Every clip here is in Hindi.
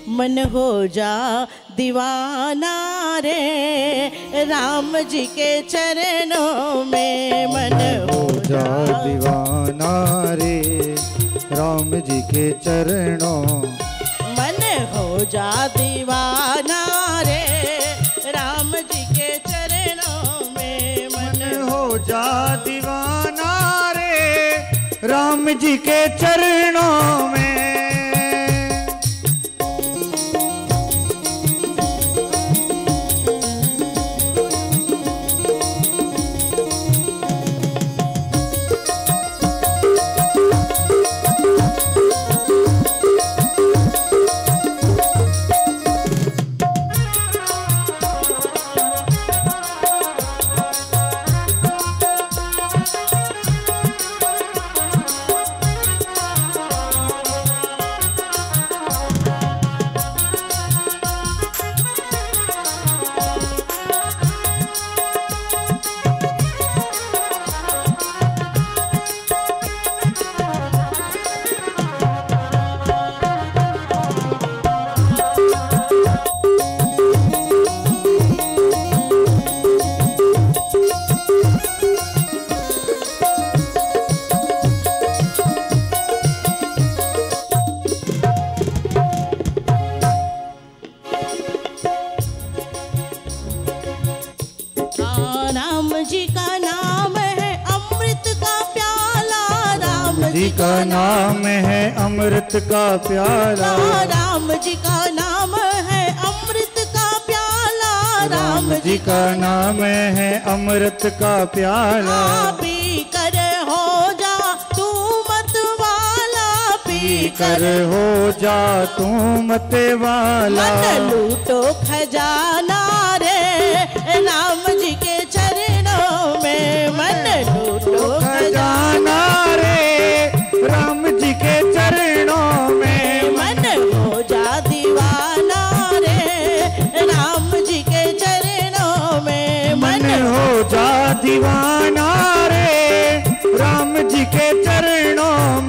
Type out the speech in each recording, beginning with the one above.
मन हो जा दीवाना रे राम जी के चरणों में। मन हो जा दीवाना रे राम जी के चरणों। मन हो जा दीवाना रे राम जी के चरणों में। मन हो जा दीवाना रे राम जी के चरणों में। जी का नाम है अमृत का प्याला। राम जी का नाम है अमृत का प्याला। राम जी का नाम है अमृत का प्याला। पी कर हो जा तू मत वाला। पी कर हो जा तू मत वाला। मन लूटो खजाना रे राम जी के चरणों में। मन लूटो खजाना रे राम जी के चरणों में। मन हो जा दीवाना रे राम जी के चरणों में। मन हो जा दीवाना रे राम जी के चरणों में।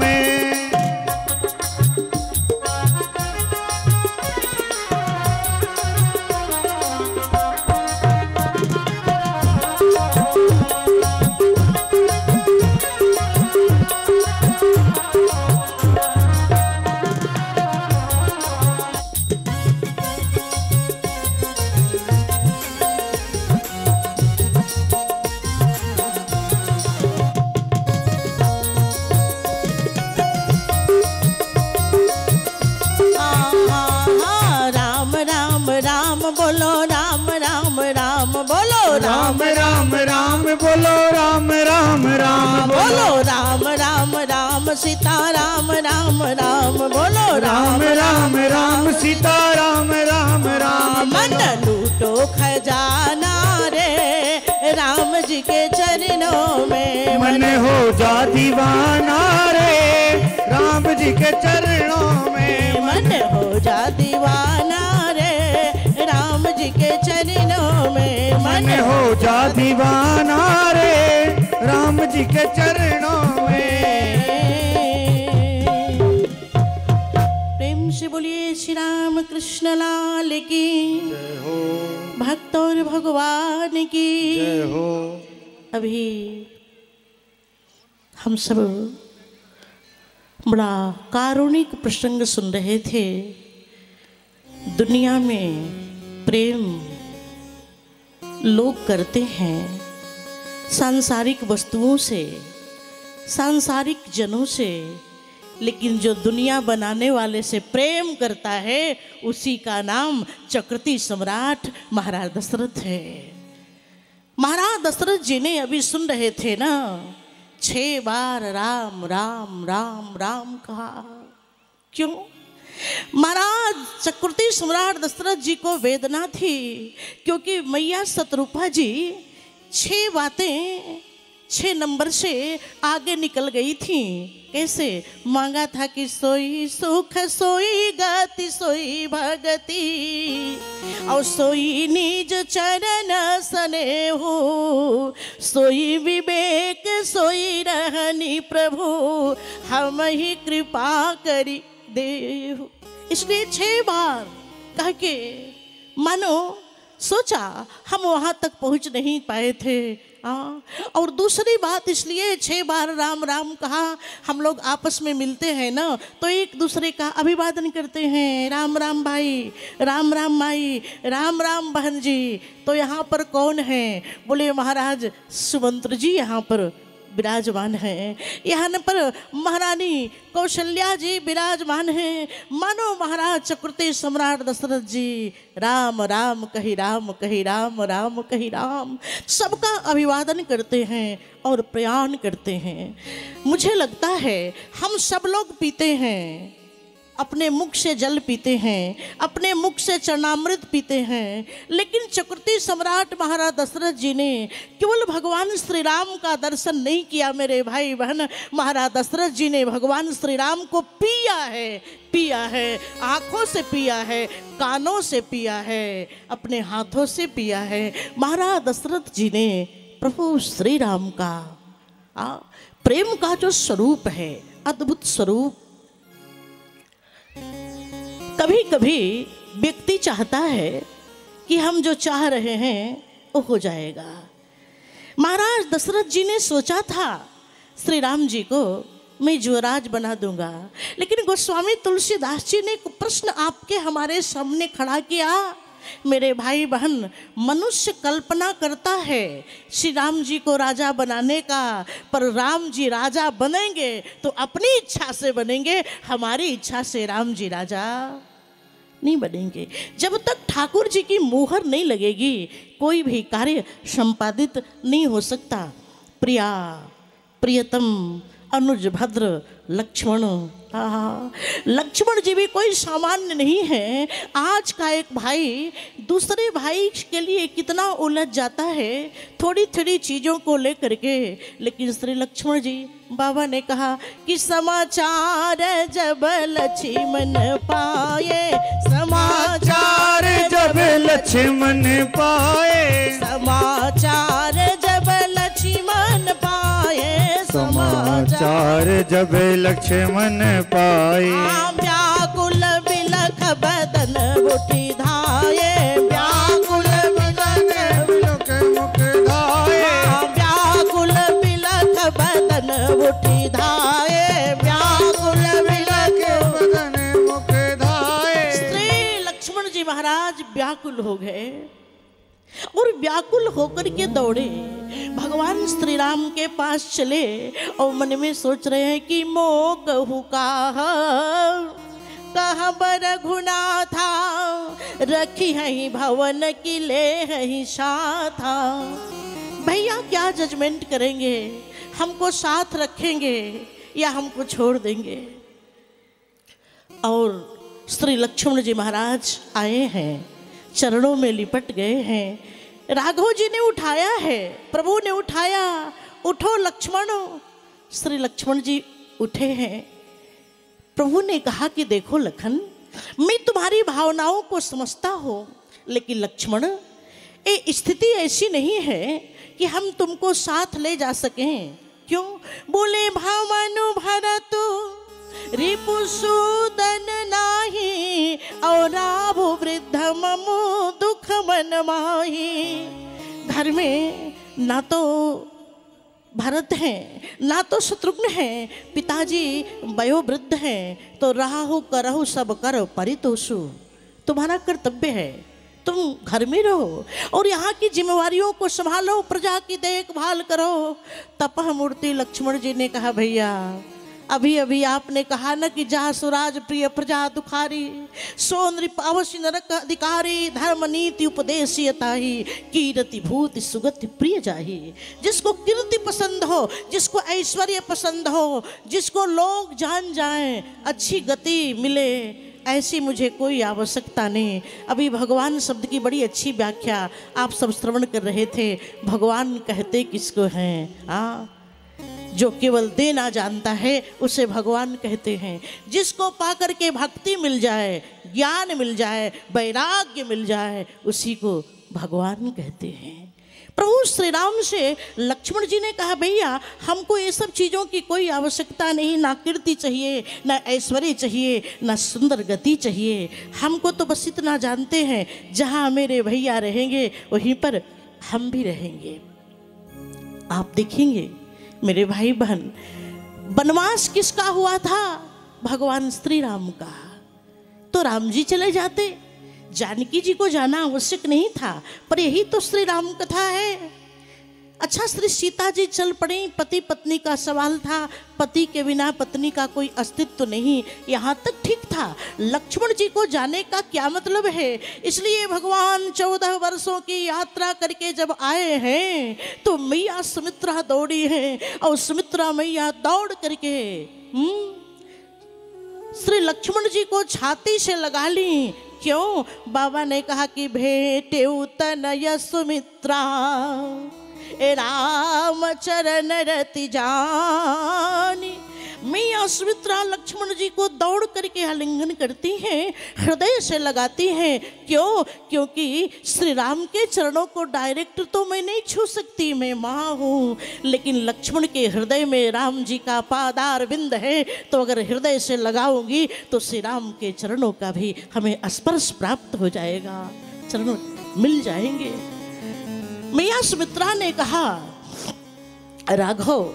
बोलो राम राम राम बोलो राम राम राम बोलो राम राम राम बोलो राम राम राम सीता राम राम राम बोलो राम राम राम सीता राम राम राम। मन लूटो खजाना रे राम जी के चरणों में। मन हो जा दीवाना रे राम जी के चरणों में। मन हो जा दीवाना राम जी के चरणों में। मन हो जा दीवाना रे राम जी के चरणों में। प्रेम से बोलिए श्री राम कृष्ण लाल की जय हो। भक्त और भगवान की जय हो। अभी हम सब बड़ा कारुणिक प्रसंग सुन रहे थे। दुनिया में प्रेम लोग करते हैं सांसारिक वस्तुओं से, सांसारिक जनों से, लेकिन जो दुनिया बनाने वाले से प्रेम करता है उसी का नाम चक्रवर्ती सम्राट महाराज दशरथ है। महाराज दशरथ जी ने अभी सुन रहे थे ना, 6 बार राम राम राम राम कहा। क्यों? महाराज चक्रवर्ती सम्राट दशरथ जी को वेदना थी, क्योंकि मैया शतरूपा जी 6 बातें 6 नंबर से आगे निकल गई थी। कैसे? मांगा था कि सोई सुख सोई गति सोई भगति और सोई निज चरण स्नेहु सोई विवेक सोई रहनी प्रभु हम ही कृपा करी देव। इसलिए 6 बार कह के मानो सोचा हम वहां तक पहुंच नहीं पाए थे। और दूसरी बात इसलिए 6 बार राम राम कहा, हम लोग आपस में मिलते हैं ना तो एक दूसरे का अभिवादन करते हैं, राम राम भाई, राम राम माई, राम राम बहन जी। तो यहाँ पर कौन है? बोले महाराज सुमंत्र जी यहाँ पर विराजमान हैं, यहाँ पर महारानी कौशल्या जी विराजमान हैं। मानो महाराज चक्रवर्ती सम्राट दशरथ जी राम राम कही राम कही राम राम कही राम सबका अभिवादन करते हैं और प्रयाण करते हैं। मुझे लगता है हम सब लोग पीते हैं, अपने मुख से जल पीते हैं, अपने मुख से चरणामृत पीते हैं, लेकिन चक्रवर्ती सम्राट महाराज दशरथ जी ने केवल भगवान श्री राम का दर्शन नहीं किया मेरे भाई बहन। महाराज दशरथ जी ने भगवान श्री राम को पिया है, आंखों से पिया है, कानों से पिया है, अपने हाथों से पिया है। महाराज दशरथ जी ने प्रभु श्री राम का प्रेम का जो स्वरूप है, अद्भुत स्वरूप। कभी कभी व्यक्ति चाहता है कि हम जो चाह रहे हैं वो हो जाएगा। महाराज दशरथ जी ने सोचा था श्री राम जी को मैं युवराज बना दूंगा, लेकिन गोस्वामी तुलसीदास जी ने एक प्रश्न आपके हमारे सामने खड़ा किया। मेरे भाई बहन, मनुष्य कल्पना करता है श्री राम जी को राजा बनाने का, पर राम जी राजा बनेंगे तो अपनी इच्छा से बनेंगे, हमारी इच्छा से राम जी राजा नहीं बनेंगे। जब तक ठाकुर जी की मुहर नहीं लगेगी कोई भी कार्य संपादित नहीं हो सकता। प्रिया, प्रियतम, अनुज, भद्र, लक्ष्मण, लक्ष्मण जी भी कोई सामान्य नहीं है। आज का एक भाई दूसरे भाई के लिए कितना उलझ जाता है थोड़ी थोड़ी चीज़ों को लेकर के, लेकिन श्री लक्ष्मण जी बाबा ने कहा कि समाचार जब लक्ष्मण पाए, समाचार जब लक्ष्मण पाए, समाचार जब लक्ष्मण पाए, समाचार जब लक्ष्मण पाए। व्याकुल बिलख बदन उठी धाये, व्याकुल बिलख मुख धाये, व्याकुल बिलख बदन उठी धाये, व्याकुल बिलख बदन मुख धाये। श्री लक्ष्मण जी महाराज व्याकुल हो गए और व्याकुल होकर के दौड़े भगवान श्री राम के पास चले और मन में सोच रहे हैं कि मो कहू कहाँ बर घुना था, रखी है भवन की ले है साथा। भैया क्या जजमेंट करेंगे, हमको साथ रखेंगे या हमको छोड़ देंगे। और श्री लक्ष्मण जी महाराज आए हैं, चरणों में लिपट गए हैं। राघव जी ने उठाया है, प्रभु ने उठाया, उठो लक्ष्मण। श्री लक्ष्मण जी उठे हैं। प्रभु ने कहा कि देखो लखन, मैं तुम्हारी भावनाओं को समझता हूँ, लेकिन लक्ष्मण ये स्थिति ऐसी नहीं है कि हम तुमको साथ ले जा सकें। क्यों? बोले भावनु भरत रिपुसूदन नाही, और राभु वृद्ध ममु दुख मन माही। घर में ना तो भरत हैं ना तो शत्रुघ्न हैं, पिताजी वयोवृद्ध हैं, तो राहु करहु सब कर परितोषु। तुम्हारा कर्तव्य है तुम घर में रहो और यहाँ की जिम्मेवारियों को संभालो, प्रजा की देखभाल करो। तपह मूर्ति लक्ष्मण जी ने कहा भैया अभी अभी आपने कहा ना कि जहाँ सुराज प्रिय प्रजा दुखारी, सो नृप अवश्य नरक अधिकारी, धर्म नीति उपदेशियता ही, कीर्ति भूति सुगति प्रिय जाही। जिसको कीर्ति पसंद हो, जिसको ऐश्वर्य पसंद हो, जिसको लोग जान जाएं, अच्छी गति मिले, ऐसी मुझे कोई आवश्यकता नहीं। अभी भगवान शब्द की बड़ी अच्छी व्याख्या आप सब श्रवण कर रहे थे। भगवान कहते किसको हैं? जो केवल देना जानता है उसे भगवान कहते हैं। जिसको पाकर के भक्ति मिल जाए, ज्ञान मिल जाए, वैराग्य मिल जाए, उसी को भगवान कहते हैं। प्रभु श्री राम से लक्ष्मण जी ने कहा, भैया हमको ये सब चीज़ों की कोई आवश्यकता नहीं, ना कीर्ति चाहिए, ना ऐश्वर्य चाहिए, ना सुंदर गति चाहिए। हमको तो बस इतना जानते हैं, जहाँ मेरे भैया रहेंगे वहीं पर हम भी रहेंगे। आप देखेंगे मेरे भाई बहन, वनवास किसका हुआ था? भगवान श्री राम का। तो राम जी चले जाते, जानकी जी को जाना आवश्यक नहीं था, पर यही तो श्री राम कथा है। अच्छा, श्री सीता जी चल पड़ी, पति पत्नी का सवाल था, पति के बिना पत्नी का कोई अस्तित्व नहीं, यहाँ तक ठीक था। लक्ष्मण जी को जाने का क्या मतलब है? इसलिए भगवान 14 वर्षों की यात्रा करके जब आए हैं तो मैया सुमित्रा दौड़ी है, और सुमित्रा मैया दौड़ करके श्री लक्ष्मण जी को छाती से लगा ली। क्यों? बाबा ने कहा कि भेटे तनय सुमित्रा ए राम चरण रति जानी। मैया सुमित्रा लक्ष्मण जी को दौड़ करके आलिंगन करती हैं, हृदय से लगाती हैं। क्यों? क्योंकि श्री राम के चरणों को डायरेक्ट तो मैं नहीं छू सकती, मैं माँ हूँ, लेकिन लक्ष्मण के हृदय में राम जी का पादार बिंद है, तो अगर हृदय से लगाऊंगी तो श्री राम के चरणों का भी हमें स्पर्श प्राप्त हो जाएगा, चरणों मिल जाएंगे। मैया सुमित्रा ने कहा, राघव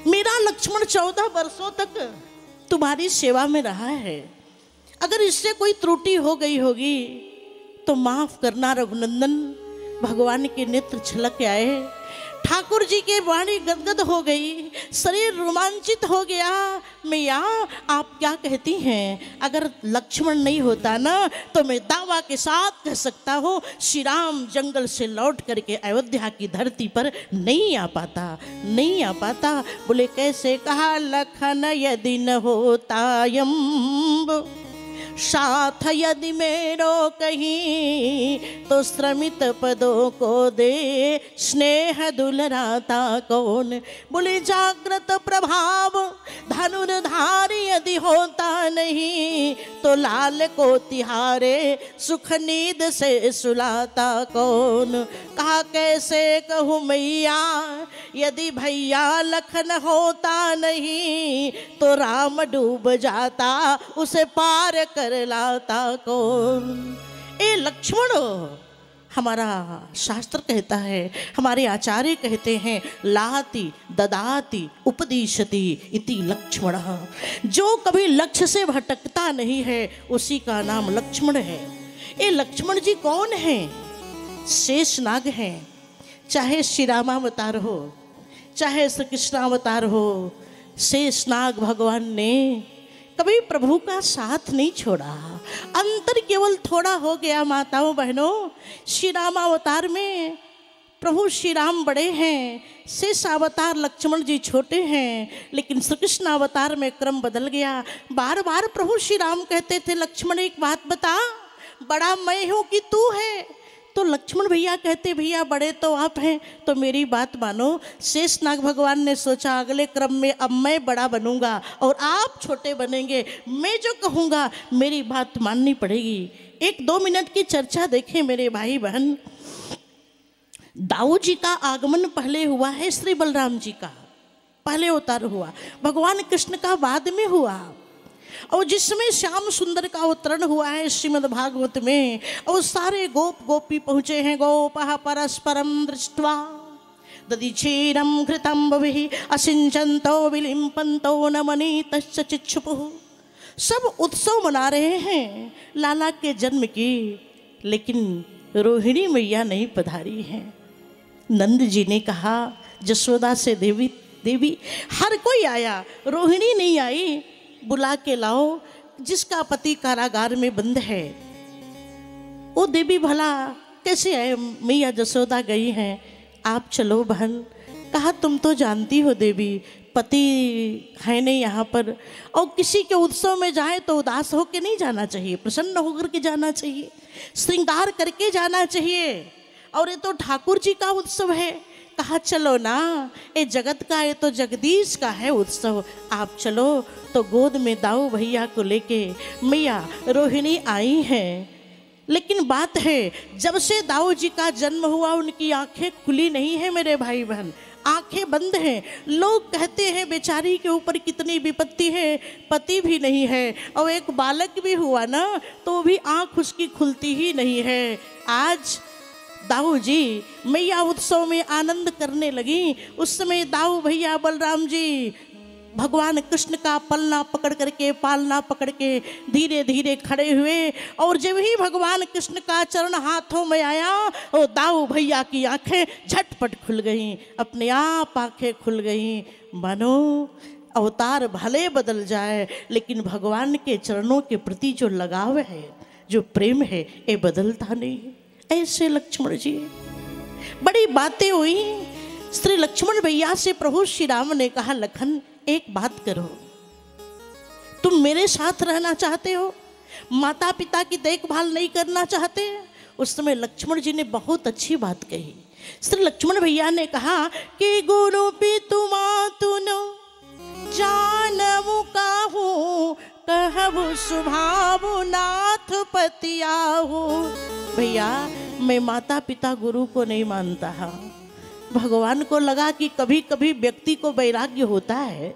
मेरा लक्ष्मण 14 वर्षों तक तुम्हारी सेवा में रहा है, अगर इससे कोई त्रुटि हो गई होगी तो माफ करना रघुनंदन। भगवान के नेत्र छलक आए, ठाकुर जी के वाणी गदगद हो गई, शरीर रोमांचित हो गया। मैया आप क्या कहती हैं? अगर लक्ष्मण नहीं होता ना तो मैं दावा के साथ कह सकता हूँ श्री राम जंगल से लौट करके अयोध्या की धरती पर नहीं आ पाता, नहीं आ पाता। बोले कैसे? कहा लखन यदि न होता यम्ब साथ यदि मेरो कहीं, तो श्रमित पदों को दे स्नेह दुलराता कौन। बोले जागृत प्रभाव धनुर्धारी यदि होता नहीं, तो लाल को तिहारे सुख नींद से सुलाता कौन। कहा कैसे कहूँ मैया यदि भैया लखन होता नहीं, तो राम डूब जाता उसे पार कर लाता कौन। ए लक्ष्मण, हमारा शास्त्र कहता है, हमारे आचार्य कहते हैं, लाति ददाति उपदिशति इति लक्ष्मण। जो कभी लक्ष्य से भटकता नहीं है उसी का नाम लक्ष्मण है। ये लक्ष्मण जी कौन हैं? शेषनाग हैं। चाहे श्री रामावतार हो, चाहे श्री कृष्णावतार हो, शेषनाग भगवान ने कभी प्रभु का साथ नहीं छोड़ा। अंतर केवल थोड़ा हो गया माताओं बहनों। श्री रामावतार में प्रभु श्री राम बड़े हैं, शेष अवतार लक्ष्मण जी छोटे हैं, लेकिन श्री कृष्ण अवतार में क्रम बदल गया। बार बार प्रभु श्री राम कहते थे, लक्ष्मण एक बात बता, बड़ा मैं हूँ कि तू है? तो लक्ष्मण भैया कहते, भैया बड़े तो आप हैं, तो मेरी बात मानो। शेषनाग भगवान ने सोचा अगले क्रम में अब मैं बड़ा बनूंगा और आप छोटे बनेंगे, मैं जो कहूँगा मेरी बात माननी पड़ेगी। 1-2 मिनट की चर्चा देखें मेरे भाई बहन। दाऊ जी का आगमन पहले हुआ है, श्री बलराम जी का पहले अवतार हुआ, भगवान कृष्ण का बाद में हुआ। और जिसमें श्याम सुंदर का अवतरण हुआ है श्रीमद् भागवत में, और सारे गोप गोपी पहुँचे हैं। गोपः परस्परम दृष्ट्वा दधिक्षीरं घृतं बभिः असिंचन्तो विलिम्पन्तो न मनीतश्च चिक्षुपुः। सब उत्सव मना रहे हैं लाला के जन्म की, लेकिन रोहिणी मैया नहीं पधारी हैं। नंद जी ने कहा जसोदा से, देवी हर कोई आया, रोहिणी नहीं आई, बुला के लाओ जिसका पति कारागार में बंद है। वो देवी भला कैसे आए? मैया जसोदा गई हैं, आप चलो बहन। कहा तुम तो जानती हो देवी, पति है नहीं यहाँ पर, और किसी के उत्सव में जाए तो उदास होकर नहीं जाना चाहिए, प्रसन्न होकर के जाना चाहिए, श्रृंगार करके जाना चाहिए। और ये तो ठाकुर जी का उत्सव है। कहा चलो ना, ये जगत का, ये तो जगदीश का है उत्सव, आप चलो। तो गोद में दाऊ भैया को लेके मैया रोहिणी आई हैं। लेकिन बात है, जब से दाऊ जी का जन्म हुआ उनकी आंखें खुली नहीं है मेरे भाई बहन, आंखें बंद हैं। लोग कहते हैं बेचारी के ऊपर कितनी विपत्ति है, पति भी नहीं है और एक बालक भी हुआ ना तो भी आंख उसकी खुलती ही नहीं है। आज दाऊ जी मैया उत्सव में आनंद करने लगी, उस समय दाऊ भैया बलराम जी भगवान कृष्ण का पलना पकड़ करके, पालना पकड़ के धीरे धीरे खड़े हुए और जब ही भगवान कृष्ण का चरण हाथों में आया और दाऊ भैया की आंखें झटपट खुल गईं, अपने आप आंखें खुल गईं। मानो अवतार भले बदल जाए लेकिन भगवान के चरणों के प्रति जो लगाव है, जो प्रेम है, ये बदलता नहीं। ऐसे लक्ष्मण जी बड़ी बातें हुई। श्री लक्ष्मण भैया से प्रभु श्री राम ने कहा, लखन एक बात करो, तुम मेरे साथ रहना चाहते हो, माता पिता की देखभाल नहीं करना चाहते? उस समय लक्ष्मण जी ने बहुत अच्छी बात कही। श्री लक्ष्मण भैया ने कहा कि गुरु पितु मातुनो जानवु काहू, कहबु सुभावु नाथ पतियाहू। भैया मैं माता पिता गुरु को नहीं मानता। भगवान को लगा कि कभी कभी व्यक्ति को वैराग्य होता है।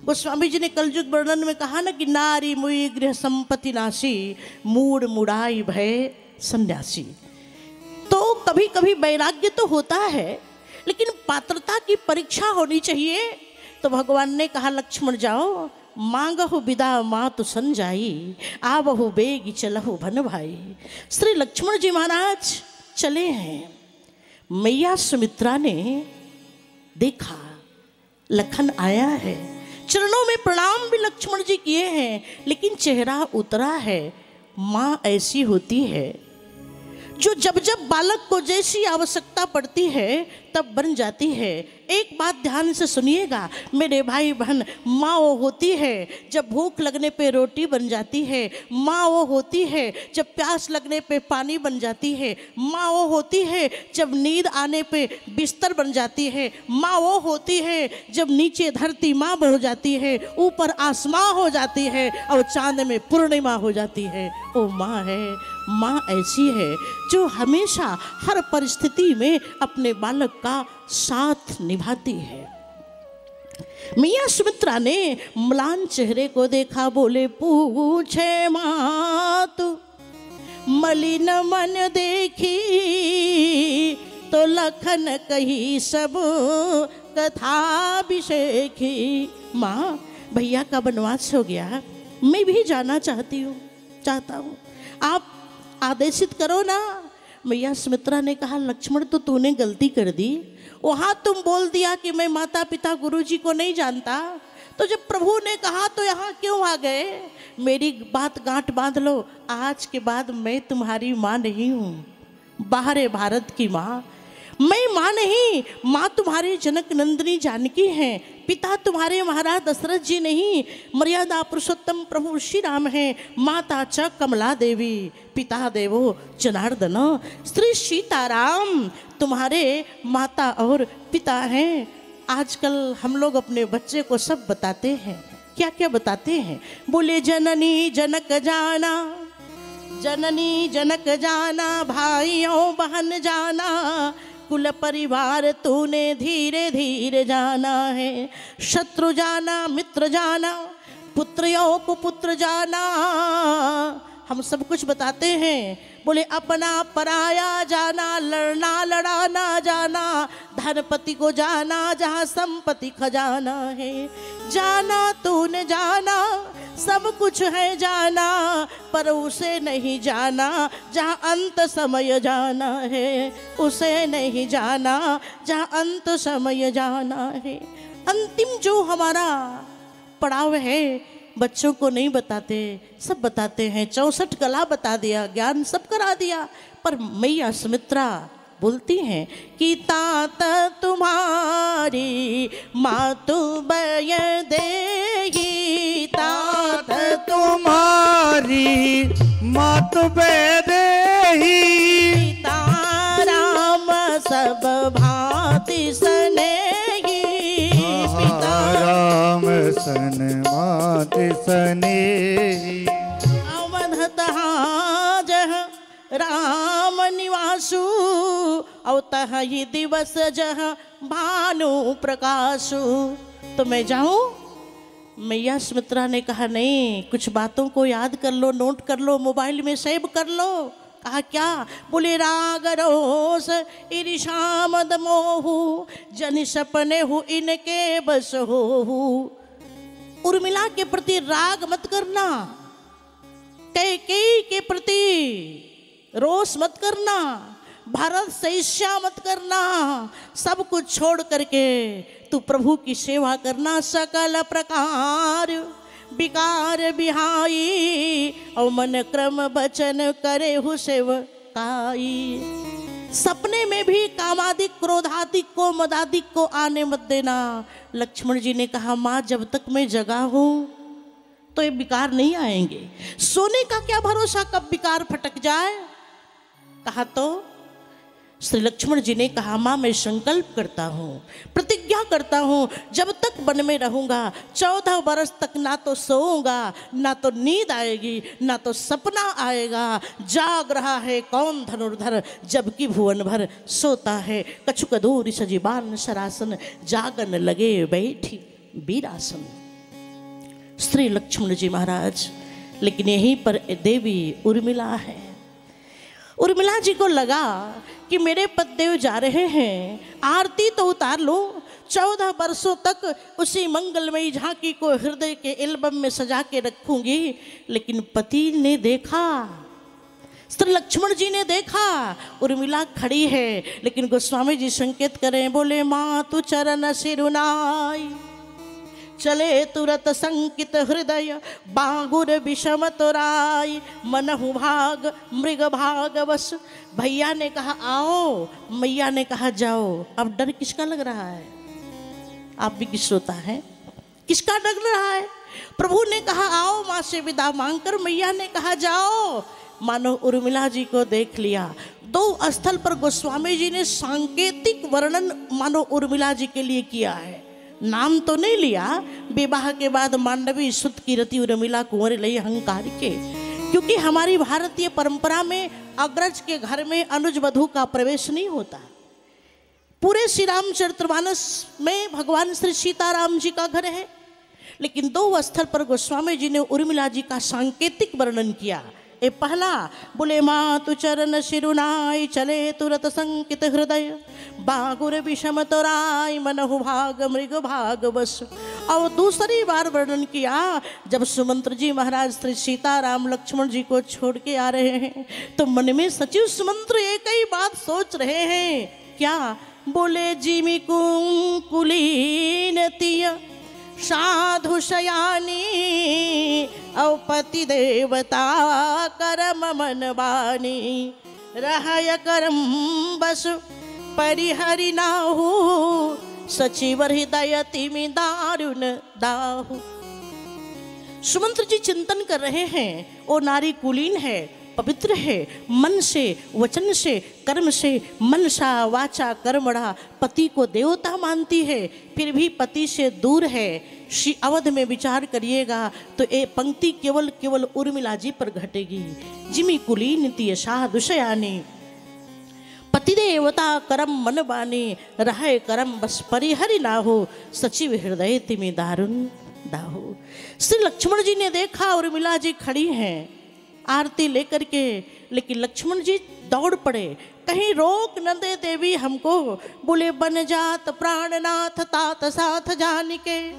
गोस्वामी जी ने कलयुग वर्णन में कहा ना कि नारी मुई गृह संपत्ति नाशी, मूड मुड़ाई भय सन्यासी। तो कभी कभी वैराग्य तो होता है लेकिन पात्रता की परीक्षा होनी चाहिए। तो भगवान ने कहा, लक्ष्मण जाओ, मांगहु विदा मातु संजाई, आवहु बेगी चलहु भन भाई। श्री लक्ष्मण जी महाराज चले हैं। मैया सुमित्रा ने देखा लखन आया है, चरणों में प्रणाम भी लक्ष्मण जी किए हैं, लेकिन चेहरा उतरा है। माँ ऐसी होती है जो जब जब बालक को जैसी आवश्यकता पड़ती है तब बन जाती है। एक बात ध्यान से सुनिएगा मेरे भाई बहन, माँ वो होती है जब भूख लगने पे रोटी बन जाती है, माँ वो होती है जब प्यास लगने पे पानी बन जाती है, माँ वो होती है जब नींद आने पे बिस्तर बन जाती है, माँ वो होती है जब नीचे धरती माँ हो जाती है, ऊपर आसमां हो जाती है और चांद में पूर्णिमा हो जाती है। वो माँ है। माँ ऐसी है जो हमेशा हर परिस्थिति में अपने बालक का साथ निभाती है। मैया सुमित्रा ने म्लान चेहरे को देखा, बोले पूछे मातु मलिन मन देखी, तो लखन कही सब कथाभिषेकी। माँ भैया का वनवास हो गया, मैं भी जाना चाहता हूँ, आप आदेशित करो ना। मैया सुमित्रा ने कहा, लक्ष्मण तो तूने गलती कर दी, वहाँ तुम बोल दिया कि मैं माता पिता गुरुजी को नहीं जानता, तो जब प्रभु ने कहा तो यहाँ क्यों आ गए? मेरी बात गांठ बांध लो, आज के बाद मैं तुम्हारी माँ नहीं हूँ, बाहर भारत की माँ मैं माँ नहीं। माँ तुम्हारे जनक नंदिनी जानकी हैं, पिता तुम्हारे महाराज दशरथ जी नहीं, मर्यादा पुरुषोत्तम प्रभु श्री राम हैं, माता च कमला देवी, पिता देवो जनार्दन। श्री सीताराम तुम्हारे माता और पिता हैं। आजकल हम लोग अपने बच्चे को सब बताते हैं, क्या क्या बताते हैं? बोले जननी जनक जाना, जननी जनक जाना, भाइयों बहन जाना, कुल परिवार तूने धीरे धीरे जाना है, शत्रु जाना मित्र जाना, पुत्रियों को पुत्र जाना। हम सब कुछ बताते हैं। बोले अपना पराया जाना, लड़ना लड़ाना जाना, धनपति को जाना जहाँ संपत्ति खजाना है, जाना तूने जाना सब कुछ है जाना, पर उसे नहीं जाना जहाँ अंत समय जाना है, उसे नहीं जाना जहाँ अंत समय जाना है। अंतिम जो हमारा पड़ाव है बच्चों को नहीं बताते, सब बताते हैं। 64 कला बता दिया, ज्ञान सब करा दिया, पर मैया सुमित्रा बोलती हैं कि तात तुम्हारी मातु बय देगी, तात तुम्हारी मातु बय देही, ताराम सब भांति सनेही, पिता राम सन माति सनेही, अवध तहाँ जह राम निवासु अवतः ये दिवस जहाँ भानु प्रकाशु। तो मैं जाऊं? मैया सुमित्रा ने कहा नहीं, कुछ बातों को याद कर लो, नोट कर लो, मोबाइल में सेव कर लो। कहा क्या? बोले राग रोष ईर्षा मद मोहु जन सपने हु इनके बस हो। उर्मिला के प्रति राग मत करना, कैकेयी के प्रति रोष मत करना, भारत से ईर्ष्या मत करना। सब कुछ छोड़ करके तू प्रभु की सेवा करना। सकल प्रकार विकार बिहाई और मन क्रम वचन करे हु सेवकाई। सपने में भी कामादिक क्रोधादिक को मदादिक को आने मत देना। लक्ष्मण जी ने कहा माँ जब तक मैं जगा हूं तो ये विकार नहीं आएंगे। सोने का क्या भरोसा कब विकार फटक जाए। कहा तो श्री लक्ष्मण जी ने कहा माँ मैं संकल्प करता हूँ, प्रतिज्ञा करता हूँ, जब तक वन में रहूँगा 14 वर्ष तक ना तो सोऊंगा, ना तो नींद आएगी, ना तो सपना आएगा। जाग रहा है कौन धनुर्धर जबकि भुवन भर सोता है। कछुक दूर सजीबान सरासन जागन लगे बैठी वीरासन। श्री लक्ष्मण जी महाराज। लेकिन यहीं पर देवी उर्मिला है। उर्मिला जी को लगा कि मेरे पतिदेव जा रहे हैं, आरती तो उतार लो। 14 वर्षों तक उसी मंगलमयी झांकी को हृदय के एल्बम में सजा के रखूंगी। लेकिन पति ने देखा, श्री लक्ष्मण जी ने देखा उर्मिला खड़ी है। लेकिन गोस्वामी जी संकेत करें, बोले माँ तू चरण सिरुनाई चले तुरत संकित हृदय बाहुर विषम तोराई मनहु भाग मृग भाग बस। भैया ने कहा आओ, मैया ने कहा जाओ। अब डर किसका लग रहा है? आप भी किस होता है, किसका डर रहा है? प्रभु ने कहा आओ, माँ से विदा मांगकर मैया ने कहा जाओ। मानो उर्मिला जी को देख लिया। 2 स्थल पर गोस्वामी जी ने सांकेतिक वर्णन मानो उर्मिला जी के लिए किया है। नाम तो नहीं लिया। विवाह के बाद मांडवी सुत कीरति उर्मिला कुंवर लई अहंकार के, क्योंकि हमारी भारतीय परंपरा में अग्रज के घर में अनुज वधू का प्रवेश नहीं होता। पूरे श्री रामचरितमानस में भगवान श्री सीताराम जी का घर है। लेकिन 2 स्थल पर गोस्वामी जी ने उर्मिला जी का सांकेतिक वर्णन किया। ए पहला बोले माँ तू चरण सिरुनाई चले तुरत संकित हृदय बागुर विषम तोराई मनहु भाग मृग भाग बस। और दूसरी बार वर्णन किया जब सुमंत्र जी महाराज श्री सीताराम लक्ष्मण जी को छोड़ के आ रहे हैं तो मन में सचिव सुमंत्र एक ही बात सोच रहे हैं। क्या? बोले जिमि कुलीन तिय साधु शयानी औपति देवता करम मन बानी रहय करम बस परिहरि नाहु सचिव हृदय तिमि दारुण दाहु। सुमंत्र जी चिंतन कर रहे हैं वो नारी कुलीन है, पवित्र है, मन से वचन से कर्म से मनसा वाचा कर्मणा पति को देवता मानती है, फिर भी पति से दूर है। श्री अवध में विचार करिएगा तो ये पंक्ति केवल उर्मिला जी पर घटेगी। जिमि कुलीन तिय साधु शयानी पति देवता करम मन बानी रहे करम बस परिहरि नाहु सचिव हृदय तिमि दारुण दाहु। श्री लक्ष्मण जी ने देखा उर्मिला जी खड़ी हैं आरती लेकर के, लेकिन लक्ष्मण जी दौड़ पड़े, कहीं रोक न दे देवी हमको। बोले बन जात प्राणनाथ तात साथ जानिके,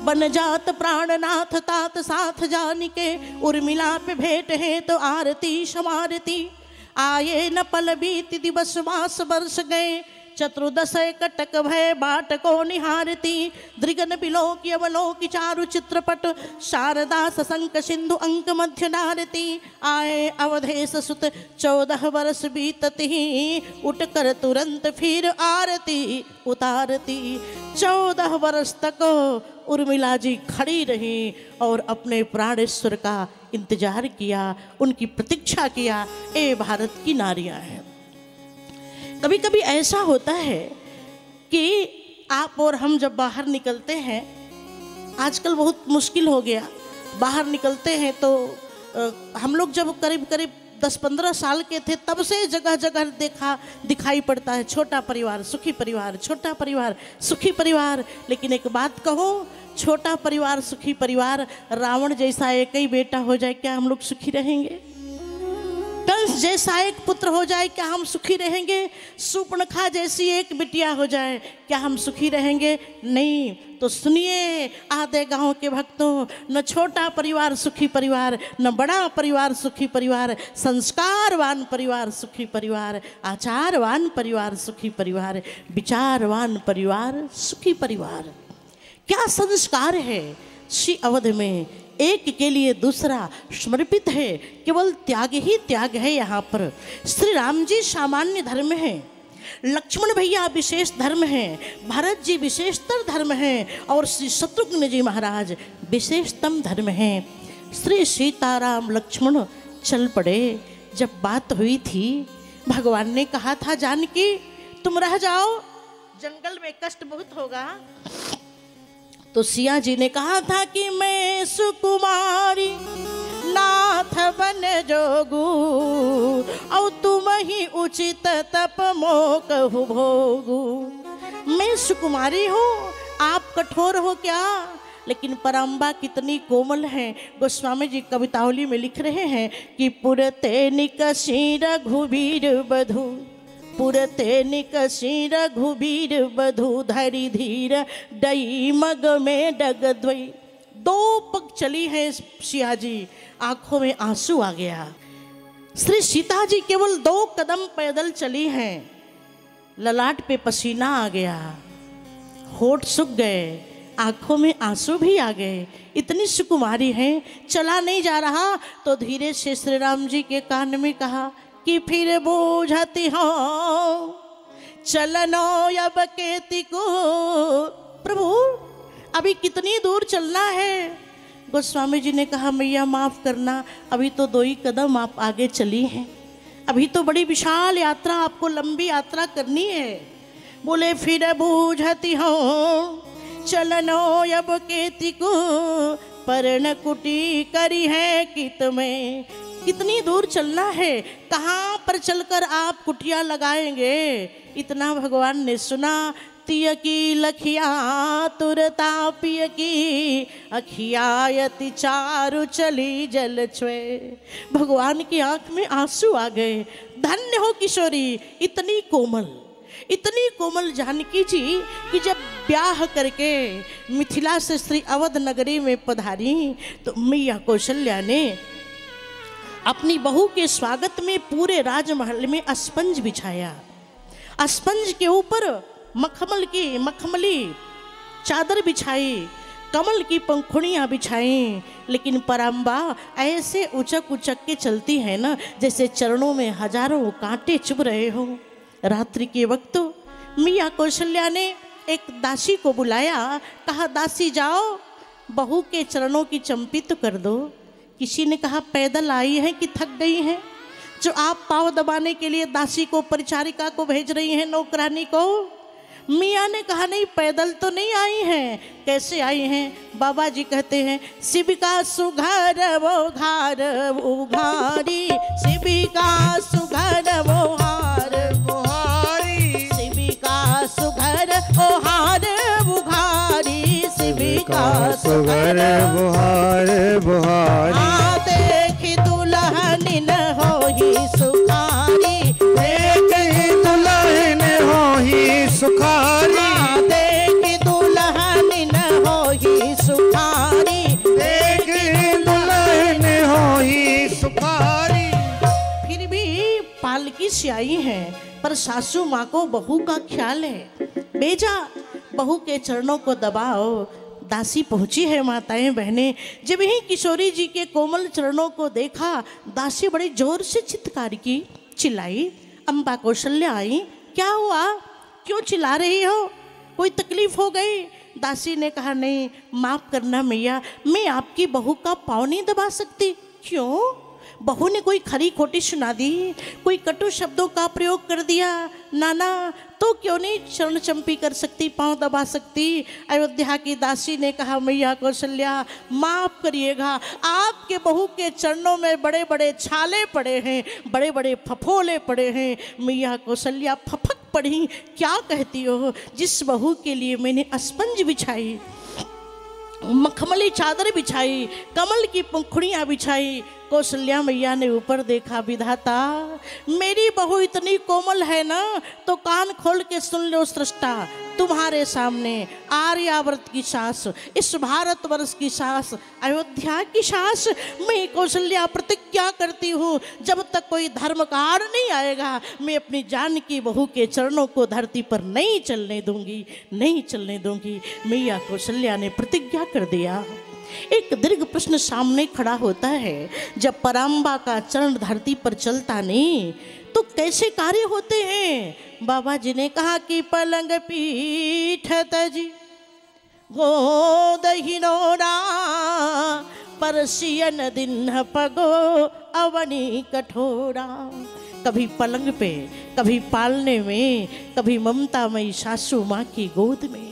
बन जात प्राणनाथ तात साथ जानिके। उर्मिला पे भेंट है तो आरती समारती आए न पल बीत दिवस मास वर्ष गए। चतुर्दश कटक भय बाट को निहारती दृगन बिलोकी अवलोकी चारु चित्रपट शारदा सशंक सिंधु अंक मध्य नारती। आए अवधेश सुत 14 वर्ष बीतती उठ कर तुरंत फिर आरती उतारती। 14 वर्ष तक उर्मिला जी खड़ी रही और अपने प्राणेश्वर का इंतजार किया, उनकी प्रतीक्षा किया। ए भारत की नारियां हैं। कभी कभी ऐसा होता है कि आप और हम जब बाहर निकलते हैं, आजकल बहुत मुश्किल हो गया, बाहर निकलते हैं तो हम लोग जब करीब करीब 10-15 साल के थे तब से जगह जगह दिखाई पड़ता है छोटा परिवार सुखी परिवार, छोटा परिवार सुखी परिवार। लेकिन एक बात कहो, छोटा परिवार सुखी परिवार, रावण जैसा एक ही बेटा हो जाए क्या हम लोग सुखी रहेंगे? कंस जैसा एक पुत्र हो जाए क्या हम सुखी रहेंगे? सूर्पणखा जैसी एक बिटिया हो जाए क्या हम सुखी रहेंगे? नहीं। तो सुनिए आधे गांव के भक्तों, न छोटा परिवार सुखी परिवार, न बड़ा परिवार सुखी परिवार, संस्कारवान परिवार सुखी परिवार, आचारवान परिवार सुखी परिवार, विचारवान परिवार सुखी परिवार। क्या संस्कार है श्री अवध में, एक के लिए दूसरा समर्पित है, केवल त्याग ही त्याग है। यहाँ पर श्री राम जी सामान्य धर्म है, लक्ष्मण भैया विशेष धर्म है, भरत जी विशेषतर धर्म है और श्री शत्रुघ्न जी महाराज विशेषतम धर्म है। श्री सीताराम लक्ष्मण चल पड़े। जब बात हुई थी, भगवान ने कहा था जानकी तुम रह जाओ, जंगल में कष्ट बहुत होगा। तो सिया जी ने कहा था कि मैं सुकुमारी नाथ बन जोगू और तुम ही उचित तप मोकहु भोगू। मैं सुकुमारी हूँ, आप कठोर हो क्या? लेकिन परम्बा कितनी कोमल है। गोस्वामी जी कवितावली में लिख रहे हैं कि पुरते निकसी रघुबीर बधू, पुरते निकसी रघुबीर बधू धरी धीर डई मग में डगद्वई। 2 पग चली है सिया जी, आंखों में आंसू आ गया। श्री सीता जी केवल 2 कदम पैदल चली हैं, ललाट पे पसीना आ गया, होठ सूख गए, आंखों में आंसू भी आ गए। इतनी सुकुमारी हैं, चला नहीं जा रहा। तो धीरे से श्री राम जी के कान में कहा कि फिर बूझती हो चलनो अब केति को। प्रभु अभी कितनी दूर चलना है? गोस्वामी जी ने कहा मैया माफ करना, अभी तो 2 ही कदम आप आगे चली हैं, अभी तो बड़ी विशाल यात्रा, आपको लंबी यात्रा करनी है। बोले फिर बूझती हो चलनो अब केति को, पर्ण कुटी करी है कित में। कितनी दूर चलना है, कहाँ पर चलकर आप कुटिया लगाएंगे? इतना भगवान ने सुना। तिय की लखिया तुरता पिय की अखियायति चारु चली जल छुए। भगवान की आंख में आंसू आ गए। धन्य हो किशोरी, इतनी कोमल जानकी जी कि जब ब्याह करके मिथिला से श्री अवध नगरी में पधारी तो मैया कौशल्या ने अपनी बहू के स्वागत में पूरे राजमहल में अस्पंज बिछाया। अस्पंज के ऊपर मखमली चादर बिछाई, कमल की पंखुड़ियाँ बिछाई। लेकिन परम्बा ऐसे उचक उचक के चलती है ना जैसे चरणों में हजारों कांटे चुभ रहे हो। रात्रि के वक्त मियाँ कौशल्या ने एक दासी को बुलाया, कहा दासी जाओ बहू के चरणों की चंपी तो कर दो। किसी ने कहा पैदल आई हैं कि थक गई हैं, जो आप पाँव दबाने के लिए दासी को, परिचारिका को भेज रही हैं, नौकरानी को। मियाँ ने कहा नहीं पैदल तो नहीं आई हैं। कैसे आई हैं? बाबा जी कहते हैं शिव का सुघर वो घार उघारी, शिव का सुघर वो हार बुहारी, शिव का सुघर ओ हार बुहारी, शिव का सुघर बुहार बुहारी। देखी दुल्हन न होई सुखारी, देखी दुल्हन होई सुखारी, देखी दुल्हन न होई सुखारी, देखी दुल्हन होई सुखारी। फिर भी पालकी से आई है पर सासू माँ को बहू का ख्याल है। बेजा बहू के चरणों को दबाओ। दासी पहुंची है माताएं बहनें। जब ही किशोरी जी के कोमल चरणों को देखा, दासी बड़े जोर से चित्कार की, चिल्लाई। अम्बा कौशल्या आई, क्या हुआ, क्यों चिल्ला रही हो, कोई तकलीफ हो गई? दासी ने कहा नहीं माफ करना मैया, मैं आपकी बहू का पाँव नहीं दबा सकती। क्यों? बहू ने कोई खरी खोटी सुना दी, कोई कटु शब्दों का प्रयोग कर दिया, नाना तो क्यों नहीं चरण चंपी कर सकती, पांव दबा सकती। अयोध्या की दासी ने कहा मैया कौशल्या माफ करिएगा, आपके बहू के चरणों में बड़े बड़े छाले पड़े हैं, बड़े बड़े फफोले पड़े हैं। मैया कौशल्या फफक पड़ी, क्या कहती हो? जिस बहू के लिए मैंने स्पंज बिछाई, मखमली चादर बिछाई, कमल की पंखुड़ियाँ बिछाई, कौशल्या मैया ने ऊपर देखा, विधाता मेरी बहू इतनी कोमल है ना, तो कान खोल के सुन लो सृष्टा, तुम्हारे सामने आर्यावर्त की सास, इस भारतवर्ष की सास, अयोध्या की सास, मैं कौशल्या प्रतिज्ञा करती हूँ जब तक कोई धर्मकार नहीं आएगा मैं अपनी जान की बहू के चरणों को धरती पर नहीं चलने दूंगी, नहीं चलने दूंगी। मैया कौशल्या ने प्रतिज्ञा कर दिया। एक दीर्घ प्रश्न सामने खड़ा होता है, जब पराम्बा का चरण धरती पर चलता नहीं तो कैसे कार्य होते हैं? बाबा जी ने कहा कि पलंग पीठ तजी गोदहिनोरा परसियन दिन पगो अवनी कठोरा। कभी पलंग पे, कभी पालने में, कभी ममतामयी सासू माँ की गोद में।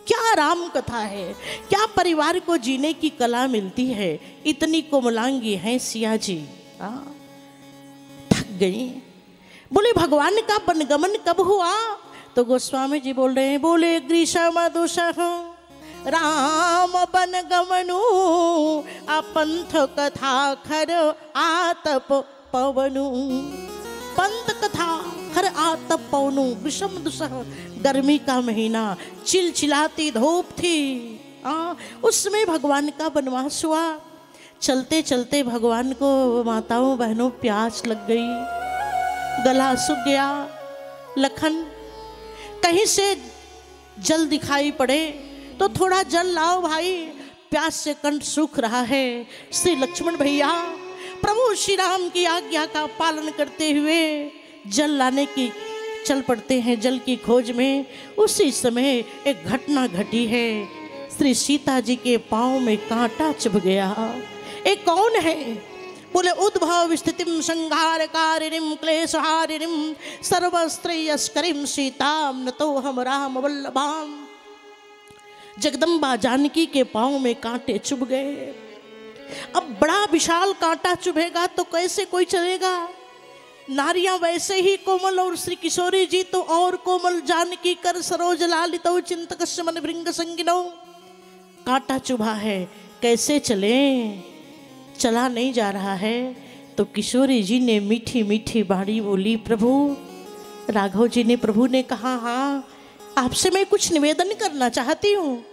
क्या राम कथा है, क्या परिवार को जीने की कला मिलती है। इतनी कोमलांगी हैं सिया जी, थक गई। बोले भगवान का वनगमन कब हुआ? तो गोस्वामी जी बोल रहे हैं, बोले ग्रीष्म दुसह राम वनगमनु अपंथ कथा खर आतप पवनु। पंत कथा खर आतप पवनु, ग्रीष्म दुसह गर्मी का महीना, चिलचिलाती धूप थी, उसमें भगवान का वनवास हुआ। चलते चलते भगवान को माताओं बहनों प्यास लग गई, गला सूख गया। लखन कहीं से जल दिखाई पड़े तो थोड़ा जल लाओ भाई, प्यास से कंठ सूख रहा है। श्री लक्ष्मण भैया प्रभु श्री राम की आज्ञा का पालन करते हुए जल लाने की चल पड़ते हैं, जल की खोज में। उसी समय एक घटना घटी है, श्री सीता जी के पांव में कांटा चुभ गया। एक कौन है? बोले उद्भव स्थितिम संहारकारिणीम क्लेशहारिणीम सर्वस्त्रयस्करीम सीताम नतो हम राम वल्लभाम। जगदम्बा जानकी के पांव में कांटे चुभ गए। अब बड़ा विशाल कांटा चुभेगा तो कैसे कोई चलेगा? नारियां वैसे ही कोमल और श्री किशोरी जी तो और कोमल, जानकी कर सरोज लालितो चिंतकस्य मन भृंग संगिनो। कांटा चुभा है, कैसे चले? चला नहीं जा रहा है। तो किशोरी जी ने मीठी मीठी बाणी बोली, प्रभु। राघव जी ने, प्रभु ने कहा हाँ आपसे मैं कुछ निवेदन करना चाहती हूँ।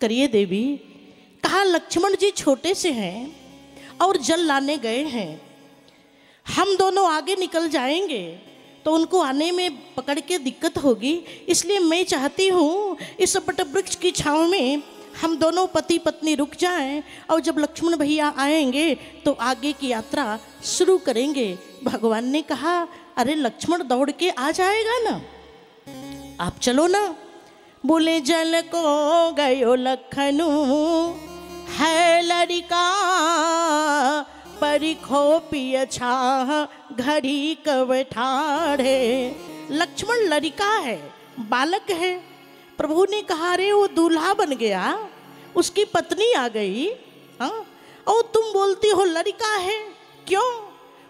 करिए देवी। कहा लक्ष्मण जी छोटे से हैं और जल लाने गए हैं, हम दोनों आगे निकल जाएंगे तो उनको आने में पकड़ के दिक्कत होगी, इसलिए मैं चाहती हूँ इस बट वृक्ष की छांव में हम दोनों पति पत्नी रुक जाएं और जब लक्ष्मण भैया आएंगे तो आगे की यात्रा शुरू करेंगे। भगवान ने कहा अरे लक्ष्मण दौड़ के आ जाएगा ना, आप चलो ना। बोले जल को गयो लखनू है लड़का परिखो पिय छाह घड़ी कब ठाढ़े। लक्ष्मण लड़का है, बालक है। प्रभु ने कहा रे वो दूल्हा बन गया, उसकी पत्नी आ गई, हाँ, और तुम बोलती हो लड़का है, क्यों?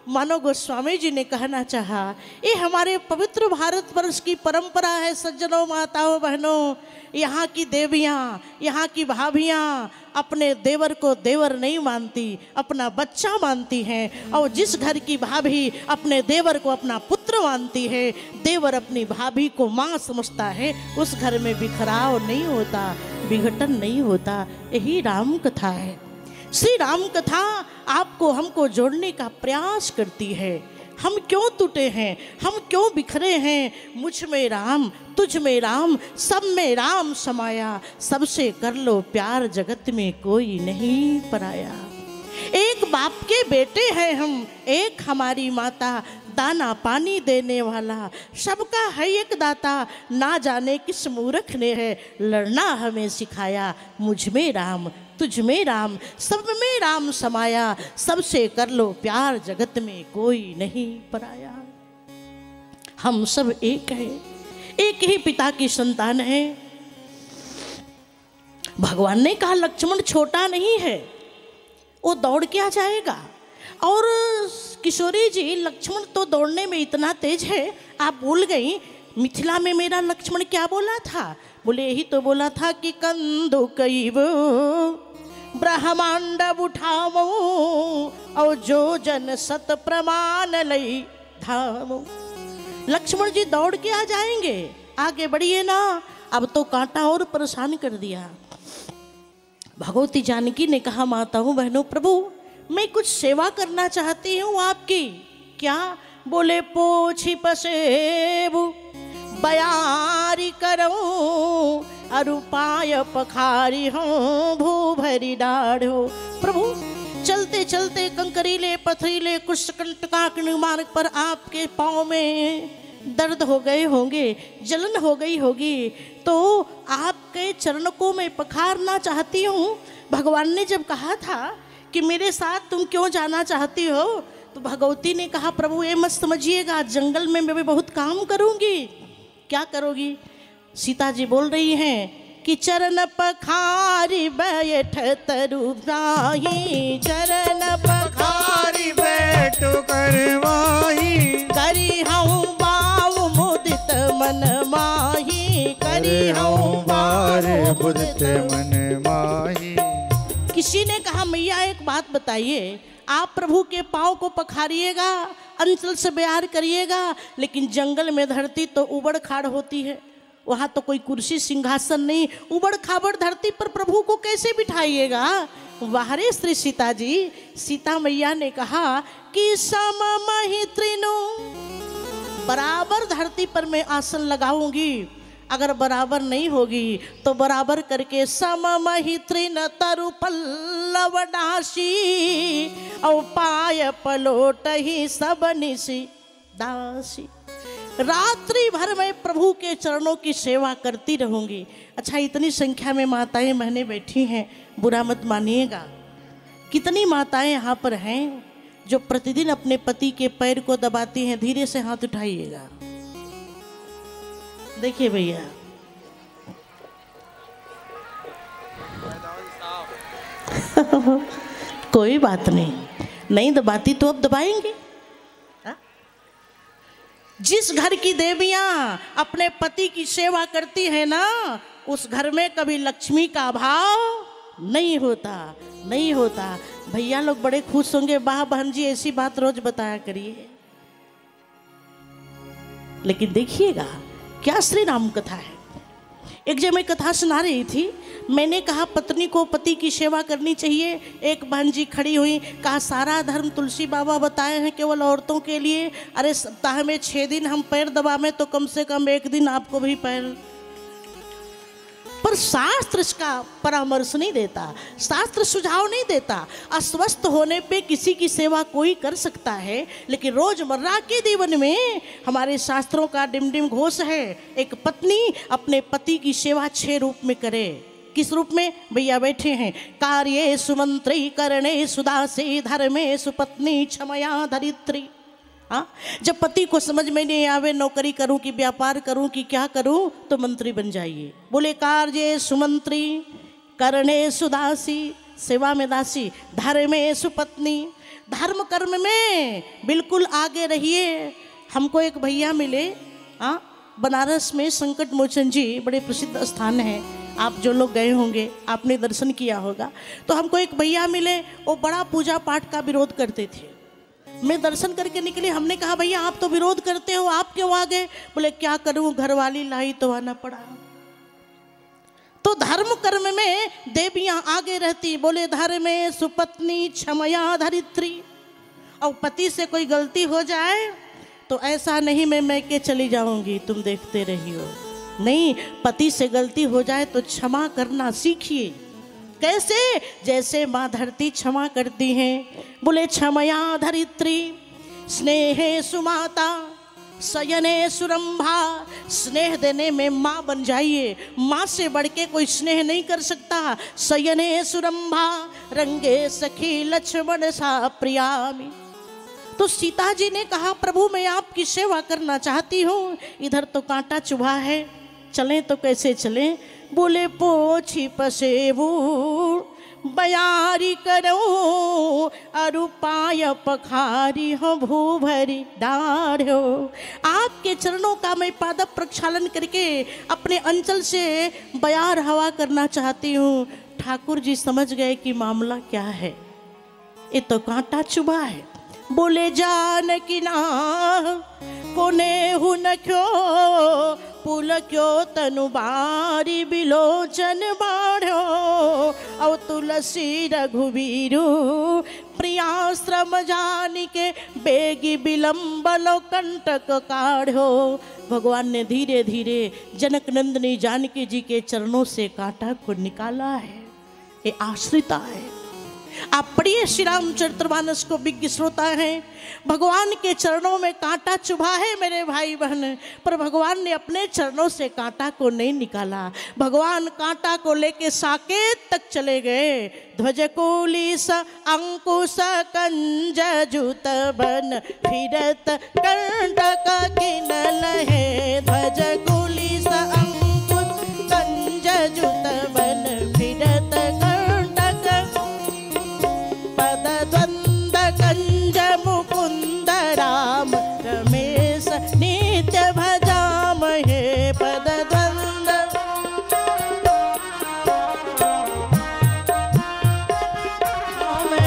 मानो गोस्वामी जी ने कहना चाहा ये हमारे पवित्र भारतवर्ष की परंपरा है। सज्जनों माताओं बहनों, यहाँ की देवियाँ, यहाँ की भाभियाँ अपने देवर को देवर नहीं मानती, अपना बच्चा मानती हैं। और जिस घर की भाभी अपने देवर को अपना पुत्र मानती है, देवर अपनी भाभी को माँ समझता है, उस घर में बिखराव नहीं होता, विघटन नहीं होता। यही राम कथा है। श्री राम कथा आपको हमको जोड़ने का प्रयास करती है। हम क्यों टूटे हैं, हम क्यों बिखरे हैं? मुझ में राम, तुझ में राम, सब में राम समाया, सबसे कर लो प्यार, जगत में कोई नहीं पराया। एक बाप के बेटे हैं हम, एक हमारी माता, दाना पानी देने वाला, सबका है एक दाता। ना जाने किस मूर्ख ने है लड़ना हमें सिखाया। मुझ में राम तुझ में राम सब में राम समाया। सबसे कर लो प्यार जगत में कोई नहीं पराया। हम सब एक हैं, एक ही पिता की संतान है। भगवान ने कहा लक्ष्मण छोटा नहीं है, वो दौड़ के आ जाएगा। और किशोरी जी, लक्ष्मण तो दौड़ने में इतना तेज है, आप भूल गई मिथिला में मेरा लक्ष्मण क्या बोला था? बोले यही तो बोला था कि कंदु कईव ब्रह्मांड उठावो और जो जन सत प्रमाण लई धामो। लक्ष्मण जी दौड़ के आ जाएंगे, आगे बढ़िए ना। अब तो कांटा और परेशान कर दिया। भगवती जानकी ने कहा माताओं बहनों प्रभु मैं कुछ सेवा करना चाहती हूँ आपकी। क्या? बोले पोछी पसेबु बयारी करो अरुपाय पखारी हो भू भरी डाढ़ो। प्रभु चलते चलते कंकरीले पथरीले कुशकंटकाग्नि मार्ग पर आपके पाँव में दर्द हो गए होंगे, जलन हो गई होगी, तो आपके चरण को मैं पखारना चाहती हूँ। भगवान ने जब कहा था कि मेरे साथ तुम क्यों जाना चाहती हो, तो भगवती ने कहा प्रभु ये मत समझिएगा, जंगल में मैं भी बहुत काम करूँगी। क्या करोगी? सीता जी बोल रही हैं कि चरण पखारी बैठ तरुराही, चरण पखारी बैठ करवाही, करी हूँ बाव मुदित मन माही, करी हूँ बार बुदित मन माही। किसी ने कहा मैया एक बात बताइए, आप प्रभु के पाँव को पखारिएगा, अंचल से बयार करिएगा, लेकिन जंगल में धरती तो उबड़ खाड़ होती है, वहाँ तो कोई कुर्सी सिंहासन नहीं, उबड़ खाबड़ धरती पर प्रभु को कैसे बिठाइएगा? वाहरे श्री सीता जी, सीता मैया ने कहा कि सममहि त्रिनु, बराबर धरती पर मैं आसन लगाऊंगी। अगर बराबर नहीं होगी तो बराबर करके सममहि त्रिन तरु पल्लव डासी औ पाय पलोट ही सब निसी दासी। रात्रि भर मैं प्रभु के चरणों की सेवा करती रहूंगी। अच्छा इतनी संख्या में माताएं बहनें बैठी हैं, बुरा मत मानिएगा। कितनी माताएं यहाँ पर हैं जो प्रतिदिन अपने पति के पैर को दबाती हैं? धीरे से हाथ उठाइएगा। देखिए भैया, कोई बात नहीं, नहीं दबाती तो अब दबाएंगे। जिस घर की देवियां अपने पति की सेवा करती है ना, उस घर में कभी लक्ष्मी का अभाव नहीं होता, नहीं होता। भैया लोग बड़े खुश होंगे, वाह बहन जी ऐसी बात रोज बताया करिए। लेकिन देखिएगा क्या श्री राम कथा है। एक जब मैं कथा सुना रही थी, मैंने कहा पत्नी को पति की सेवा करनी चाहिए। एक बहन जी खड़ी हुई, कहा सारा धर्म तुलसी बाबा बताए हैं केवल औरतों के लिए। अरे सप्ताह में 6 दिन हम पैर दबावें तो कम से कम एक दिन आपको भी पैर। पर शास्त्र इसका परामर्श नहीं देता, शास्त्र सुझाव नहीं देता। अस्वस्थ होने पे किसी की सेवा कोई कर सकता है, लेकिन रोजमर्रा के जीवन में हमारे शास्त्रों का डिमडिम घोष है, एक पत्नी अपने पति की सेवा 6 रूप में करे। किस रूप में? भैया बैठे हैं। कार्ये सुमंत्री करणे सुदासी धर्मे सुपत्नी क्षमया धरित्री। हाँ, जब पति को समझ में नहीं आवे नौकरी करूं कि व्यापार करूं कि क्या करूं, तो मंत्री बन जाइए। बोले कार्ये सुमंत्री करणे सुदासी, सेवा में दासी, धर्मे सुपत्नी, धर्म कर्म में बिल्कुल आगे रहिए। हमको एक भैया मिले, हाँ, बनारस में संकट मोचन जी बड़े प्रसिद्ध स्थान है, आप जो लोग गए होंगे आपने दर्शन किया होगा। तो हमको एक भैया मिले, वो बड़ा पूजा पाठ का विरोध करते थे। मैं दर्शन करके निकली, हमने कहा भैया आप तो विरोध करते हो, आप क्यों आ गए? बोले क्या करूं, घरवाली लाई तो आना पड़ा। तो धर्म कर्म में देवियां आगे रहती। बोले धर्मे सुपत्नी क्षमया धरित्री। और पति से कोई गलती हो जाए तो ऐसा नहीं मैं मैके चली जाऊंगी तुम देखते रहियो, नहीं, पति से गलती हो जाए तो क्षमा करना सीखिए। कैसे? जैसे माँ धरती क्षमा करती हैं। बोले क्षमया धरित्री स्नेहे सुमाता सयने सुरंभा। स्नेह देने में माँ बन जाइए, माँ से बढ़ के कोई स्नेह नहीं कर सकता। सयने सुरंभा रंगे सखी लक्ष्मण सा प्रियामी। तो सीता जी ने कहा प्रभु मैं आपकी सेवा करना चाहती हूँ, इधर तो कांटा चुभा है, चलें तो कैसे चलें? बोले पोछी पसेबू बयारी करो अरुपाय पखारी हो भूभरी डाढ़ो। आपके चरणों का मैं पाद प्रक्षालन करके अपने अंचल से बयार हवा करना चाहती हूँ। ठाकुर जी समझ गए कि मामला क्या है, ये तो कांटा चुभा है। बोले जान की ना कोने हु न क्यों पुल क्यों तनु बारी बिलोचन बाढ़ो। औ तुलसी रघुवीरु प्रियाश्रम जानी के बेगी विलंबलो कंटक काढ़ो। भगवान ने धीरे धीरे जनक नंदिनी जानकी जी के चरणों से कांटा को निकाला है। ये आश्रिता है। आप पढ़िए श्री रामचरितमानस को, विज्ञ श्रोता हैं। भगवान के चरणों में कांटा चुभा है मेरे भाई बहन, पर भगवान ने अपने चरणों से कांटा को नहीं निकाला। भगवान कांटा को लेके साकेत तक चले गए। ध्वज कुलिस अंकुश कंज जुत बन फिरत कंटक किनल है। ध्वज कुलिस अंकुश कंज जुत बन फिरत कंज मुकुंद राम रमेश नित्य भजाम हे। पद द्वंद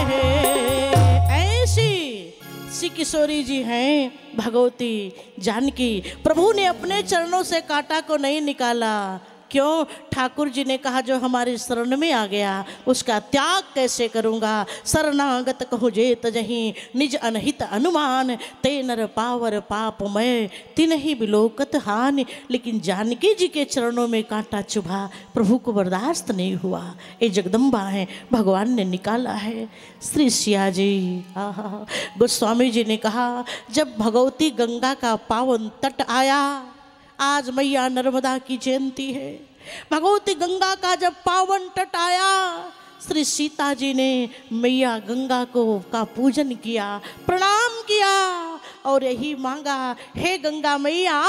हे। ऐसी श्री किशोरी जी हैं भगवती जानकी। प्रभु ने अपने चरणों से कांटा को नहीं निकाला। क्यों? ठाकुर जी ने कहा जो हमारे शरण में आ गया उसका त्याग कैसे करूँगा। शरणागत कहो जे तजहीं निज अनहित अनुमान। ते नर पावर पाप मैं तिन्हि बिलोकत हानि। लेकिन जानकी जी के चरणों में कांटा चुभा, प्रभु को बर्दाश्त नहीं हुआ। ये जगदम्बा है, भगवान ने निकाला है। श्री सिया जी गोस्वामी जी ने कहा जब भगवती गंगा का पावन तट आया, आज मैया नर्मदा की जयंती है, भगवती गंगा का जब पावन तट आया, श्री सीता जी ने मैया गंगा को का पूजन किया, प्रणाम किया और यही मांगा, हे गंगा मैया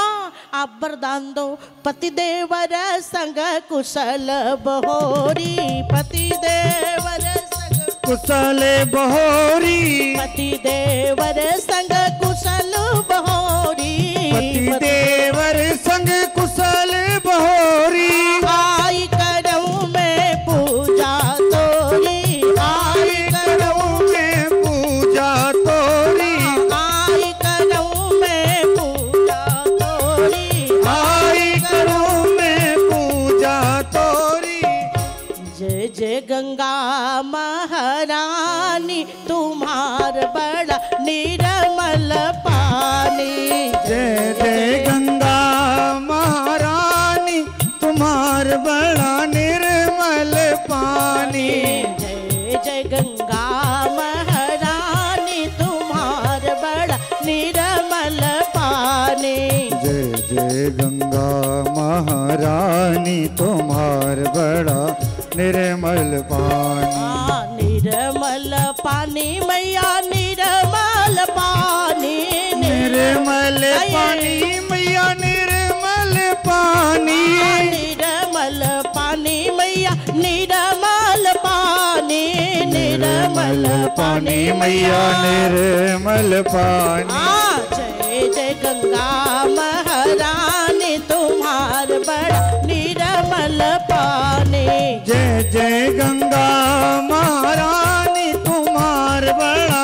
आप वरदान दो। पतिदेवर संग कुशल बहोरी, पतिदेवर संग कुशल बहोरी, पतिदेवर संग कुशल बहोरी, पतिदेवर संग कुशल बहोरी। आई करऊं मैं पूजा तोरी, आई करऊं मैं पूजा तोरी, आई करऊं मैं पूजा तोरी, आई करूं मैं पूजा तोरी। जय जय गंगा महारानी तुम्हार बड़ा निर्मल पानी। जय जय गंगा महारानी तुम्हार बड़ा निर्मल पानी। जय जय गंगा महारानी तुम्हार बड़ा निर्मल पानी। जय जय गंगा महारानी तुम्हार बड़ा निर्मल पानी। निर्मल पानी मैया निर्मल पानी, निर्मल पानी मैया निर्मल पानी, निर्मल पानी मैया निर्मल पानी, निर्मल पानी मैया निर्मल पानी। जय जय गंगा महारानी तुम्हार बड़ा निर्मल पानी। जय जय गंगा महारानी तुम्हार बड़ा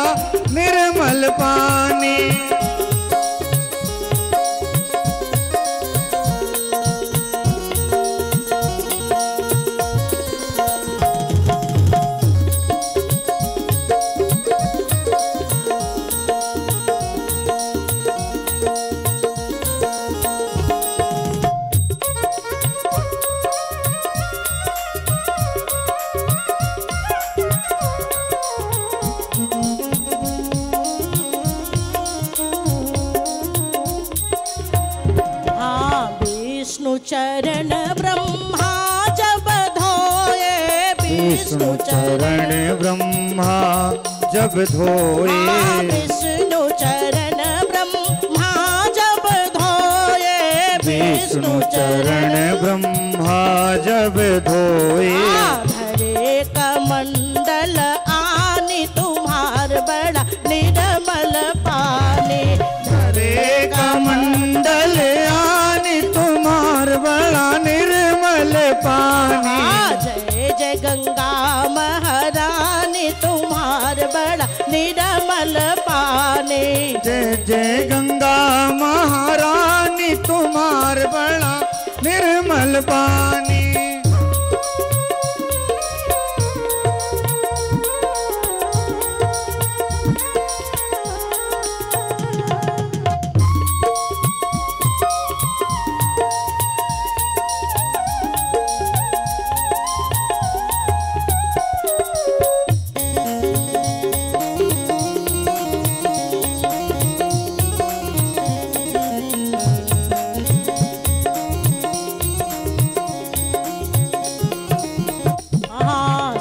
निर्मल पानी। विष्णु चरण ब्रह्मा जब धोए, विष्णु चरण ब्रह्मा जब धोए, विष्णु चरण ब्रह्मा जब धोए, विष्णु चरण ब्रह्मा जब धोए। धरे कमंडल आनी तुम्हार बड़ा निर्मल पानी, धरे कमंडल आनी तुम्हार बड़ा निर्मल पानी। जय जय गंगा महारानी तुम्हार बड़ा निर्मल पानी, जय जय गंगा महारानी तुम्हार बड़ा निर्मल पानी।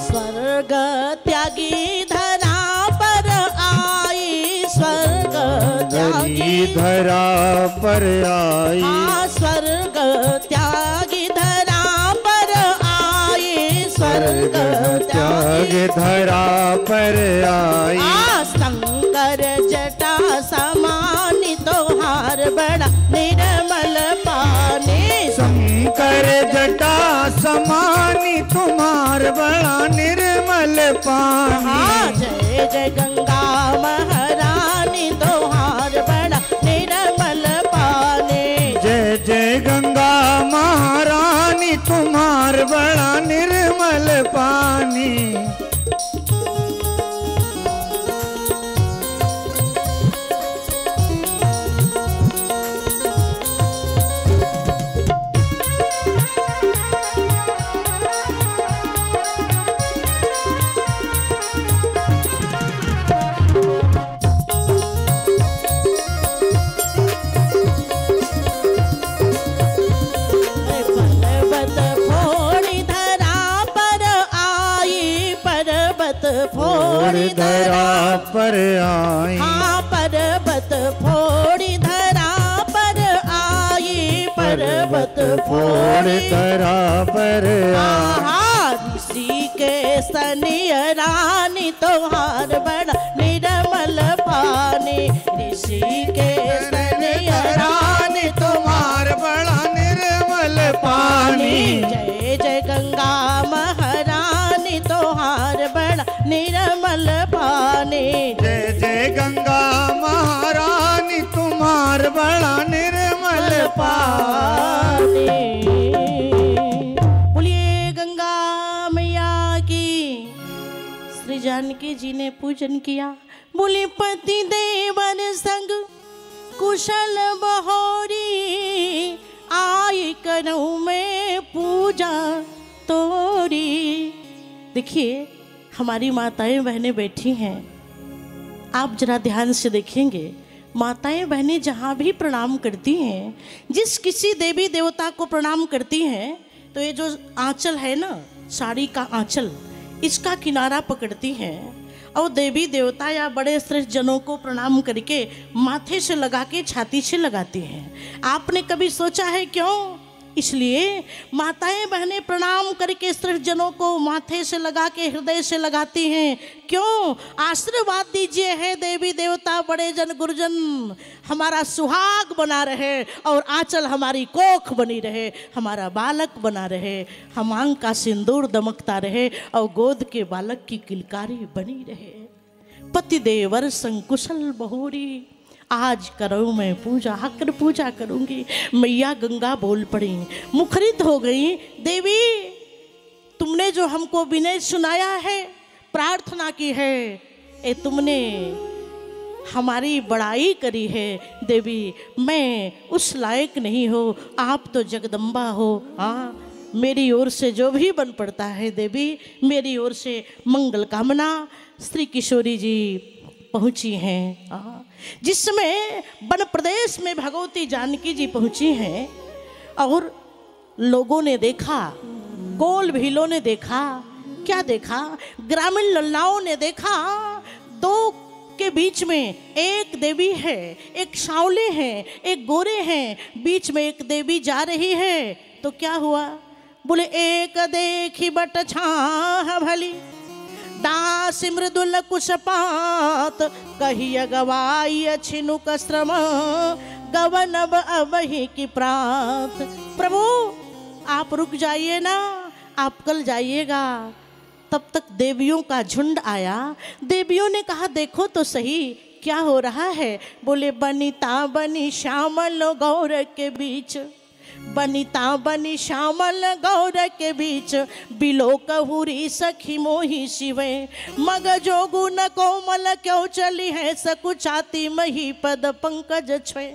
स्वर्ग त्यागी धरा पर आई, स्वर्ग त्यागी धरा पर आई, स्वर्ग त्यागी धरा पर आई, स्वर्ग त्यागी धरा पर आई। शंकर जटा समानी तोहार बड़ा निर्मल पानी, शंकर जटा समानी तुम्हार बड़ा निर्मल पानी। जय जय गंगा महारानी तोहार बड़ा निर्मल पानी, जय जय गंगा महारानी तुम्हार बड़ा निर्मल पानी। फोड़ी धरा पर आई, पर्वत फोड़ी धरा पर आई, पर्वत फोड़ी धरा पर आई। ऋषि के सनिय रानी तोहार बड़ा निर्मल पानी, ऋषि के सनिय रानी तुम्हार बड़ा निर्मल पानी। जय जय गंगा महारानी तोहार बड़ा निर्मल पानी, जय जय गंगा महारानी तुम्हार बड़ा निर्मल पानी। बोलिए गंगा मैया की। श्री जानकी जी ने पूजन किया। बोले पति देवर संग कुशल बहोरी, आई करूं मैं पूजा तोरी। देखिए हमारी माताएं बहनें बैठी हैं, आप जरा ध्यान से देखेंगे। माताएं बहनें जहाँ भी प्रणाम करती हैं, जिस किसी देवी देवता को प्रणाम करती हैं, तो ये जो आंचल है ना, साड़ी का आंचल, इसका किनारा पकड़ती हैं और देवी देवता या बड़े श्रेष्ठ जनों को प्रणाम करके माथे से लगा के छाती से लगाती हैं। आपने कभी सोचा है क्यों? इसलिए माताएं बहनें प्रणाम करके श्रेष्ठ जनों को माथे से लगा के हृदय से लगाती हैं। क्यों? आशीर्वाद दीजिए है देवी देवता बड़े जन गुरुजन, हमारा सुहाग बना रहे और आंचल हमारी कोख बनी रहे, हमारा बालक बना रहे, हम आंग का सिंदूर दमकता रहे और गोद के बालक की किलकारी बनी रहे। पति देवर संकुशल बहुरी, आज करूँ मैं पूजा, आकर पूजा करूँगी। मैया गंगा बोल पड़ी, मुखरित हो गई। देवी तुमने जो हमको विनय सुनाया है, प्रार्थना की है, ए तुमने हमारी बड़ाई करी है। देवी मैं उस लायक नहीं हो, आप तो जगदम्बा हो। हाँ, मेरी ओर से जो भी बन पड़ता है देवी, मेरी ओर से मंगल कामना। श्री किशोरी जी पहुँची हैं। जिस समय वन प्रदेश में भगवती जानकी जी पहुँची हैं और लोगों ने देखा, गोल भीलों ने देखा, क्या देखा? ग्रामीण लल्लाओं ने देखा, दो के बीच में एक देवी है, एक सांवले हैं, एक गोरे हैं, बीच में एक देवी जा रही है। तो क्या हुआ? बोले एक देखी बट छाह भली, दास मृदुल कुशपात, कही गवाई छिनु श्रम, गवन अब ही की प्रात। प्रभु आप रुक जाइए ना, आप कल जाइएगा। तब तक देवियों का झुंड आया। देवियों ने कहा देखो तो सही क्या हो रहा है। बोले बनिता बनी श्यामल गौर के बीच, बनिता बनी श्यामल गौर के बीच, बिलो कहुरी सखी मोही शिवे, मग जोगु न कोमल क्यों चली है, सकुचाती मही पद पंकज छे,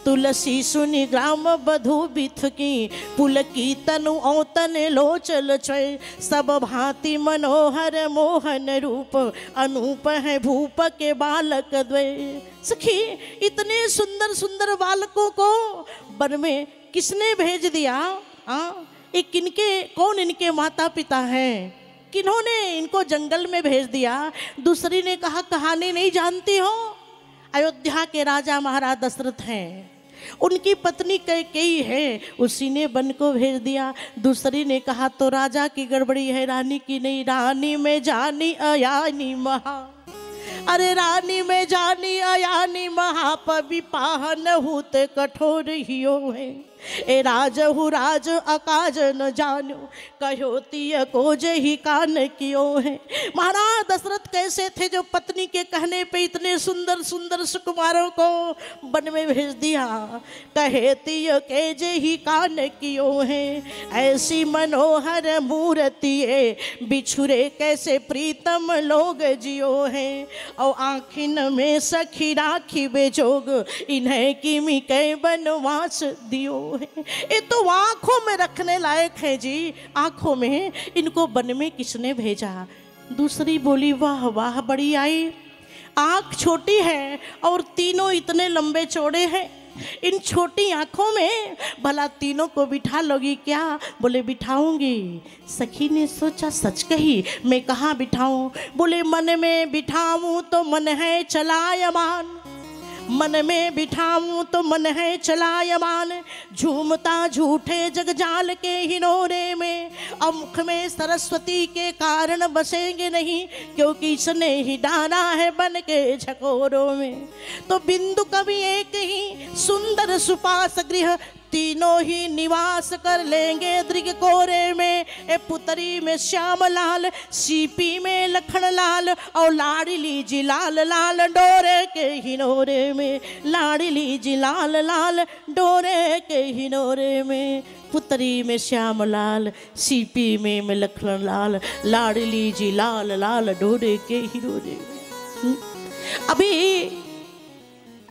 तुलसी सुनि ग्राम बधु बिथ की, पुल की तनु औतन लोचल छे, सब भांति मनोहर मोहन रूप, अनूप है भूप के बालक द्वे। सखी इतने सुंदर सुंदर बालकों को वन में किसने भेज दिया? ये किनके, कौन इनके माता पिता हैं? किन्होंने इनको जंगल में भेज दिया? दूसरी ने कहा कहानी नहीं जानती हो? अयोध्या के राजा महाराज दशरथ हैं, उनकी पत्नी कैकेयी है, उसी ने वन को भेज दिया। दूसरी ने कहा तो राजा की गड़बड़ी है, रानी की नहीं। रानी में जानी अयानी महा, अरे रानी में जानी अयानी महापवि पाहन हूत कठोर हियो है, ए राजहु राज अकाज न जानो, कहो तिय को जही कान कियो है। महाराज दशरथ कैसे थे जो पत्नी के कहने पे इतने सुंदर सुंदर सुकुमारों को वन में भेज दिया। कहे तिय के जही कान कियो है, ऐसी मनोहर मूर्ति बिछुरे कैसे प्रीतम लोग जियो है, और आँखिन में सखी राखी बेजोग, इन्हें किमी के बनवास दियो। ये तो आंखों में रखने लायक है जी, आंखों में। इनको वन में किसने भेजा? दूसरी बोली वाह वाह बड़ी आई, आंख छोटी है और तीनों इतने लंबे चौड़े हैं, इन छोटी आंखों में भला तीनों को बिठा लोगी क्या? बोले बिठाऊंगी। सखी ने सोचा सच कही, मैं कहाँ बिठाऊं? बोले मन में बिठाऊं तो मन है चलायमान, मन में बिठाऊं तो मन है चलायमान, झूमता झूठे जगजाल के हिनोरे में, अब मुख में सरस्वती के कारण बसेंगे नहीं, क्योंकि इसने ही डाला है बन के झकोरों में। तो बिंदु कवि एक ही सुंदर सुपास गृह, तीनों ही निवास कर लेंगे दृग कोरे में। ए पुतरी में श्याम लाल, सीपी में लखन लाल, और लाडली जी लाल लाल डोरे के हिनोरे में, लाडली जी लाल लाल डोरे के हिनोरे में। पुतरी में श्याम लाल, सीपी में लखन लाल, लाडली जी लाल लाल डोरे के हिनोरे में। अभी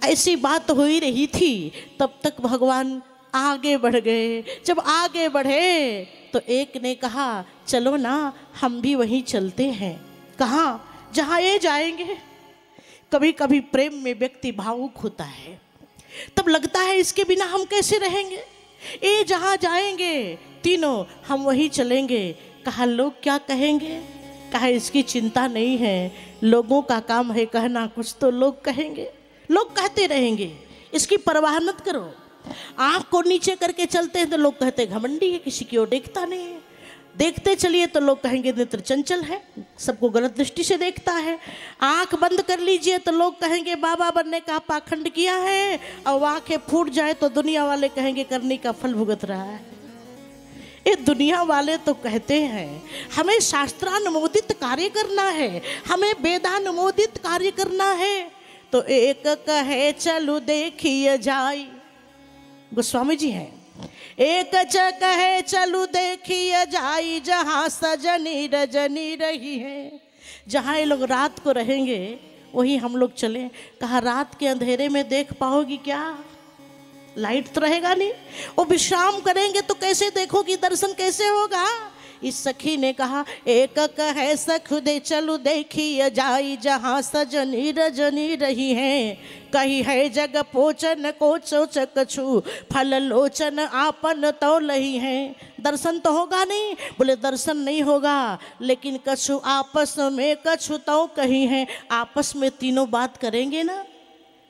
ऐसी बात हो ही रही थी, तब तक भगवान आगे बढ़ गए। जब आगे बढ़े तो एक ने कहा चलो ना हम भी वहीं चलते हैं। कहाँ? जहाँ ये जाएंगे। कभी कभी प्रेम में व्यक्ति भावुक होता है, तब लगता है इसके बिना हम कैसे रहेंगे। ये जहाँ जाएंगे तीनों हम वहीं चलेंगे। कहा लोग क्या कहेंगे? कहा इसकी चिंता नहीं है, लोगों का काम है कहना, कुछ तो लोग कहेंगे, लोग कहते रहेंगे, इसकी परवाह मत करो। आँख को नीचे करके चलते हैं तो लोग कहते घमंडी है, किसी की ओर देखता नहीं है। देखते चलिए तो लोग कहेंगे नेत्र चंचल है, सबको गलत दृष्टि से देखता है। आँख बंद कर लीजिए तो लोग कहेंगे बाबा बनने का पाखंड किया है, और आँखें फूट जाए तो दुनिया वाले कहेंगे करने का फल भुगत रहा है। ये दुनिया वाले तो कहते हैं हमें शास्त्रानुमोदित कार्य करना है, हमें वेदानुमोदित कार्य करना है। तो एक कहे चलो देखिए जाई, गोस्वामी जी हैं, एक कहे चलू देखिए जाई, जहाँ सजनी रजनी रही है। जहाँ ये लोग रात को रहेंगे वही हम लोग चले। कहा रात के अंधेरे में देख पाओगी क्या? लाइट तो रहेगा नहीं। वो विश्राम करेंगे तो कैसे देखोगी, दर्शन कैसे होगा? इस सखी ने कहा एक कहे सख दे चलू देखिए जाई जहाँ सजनी रजनी रही हैं। कही है जग पोचन को चोच कछु फल लोचन आपन तो लही हैं। दर्शन तो होगा नहीं, बोले दर्शन नहीं होगा, लेकिन कछु आपस में कछु तो कही हैं। आपस में तीनों बात करेंगे ना,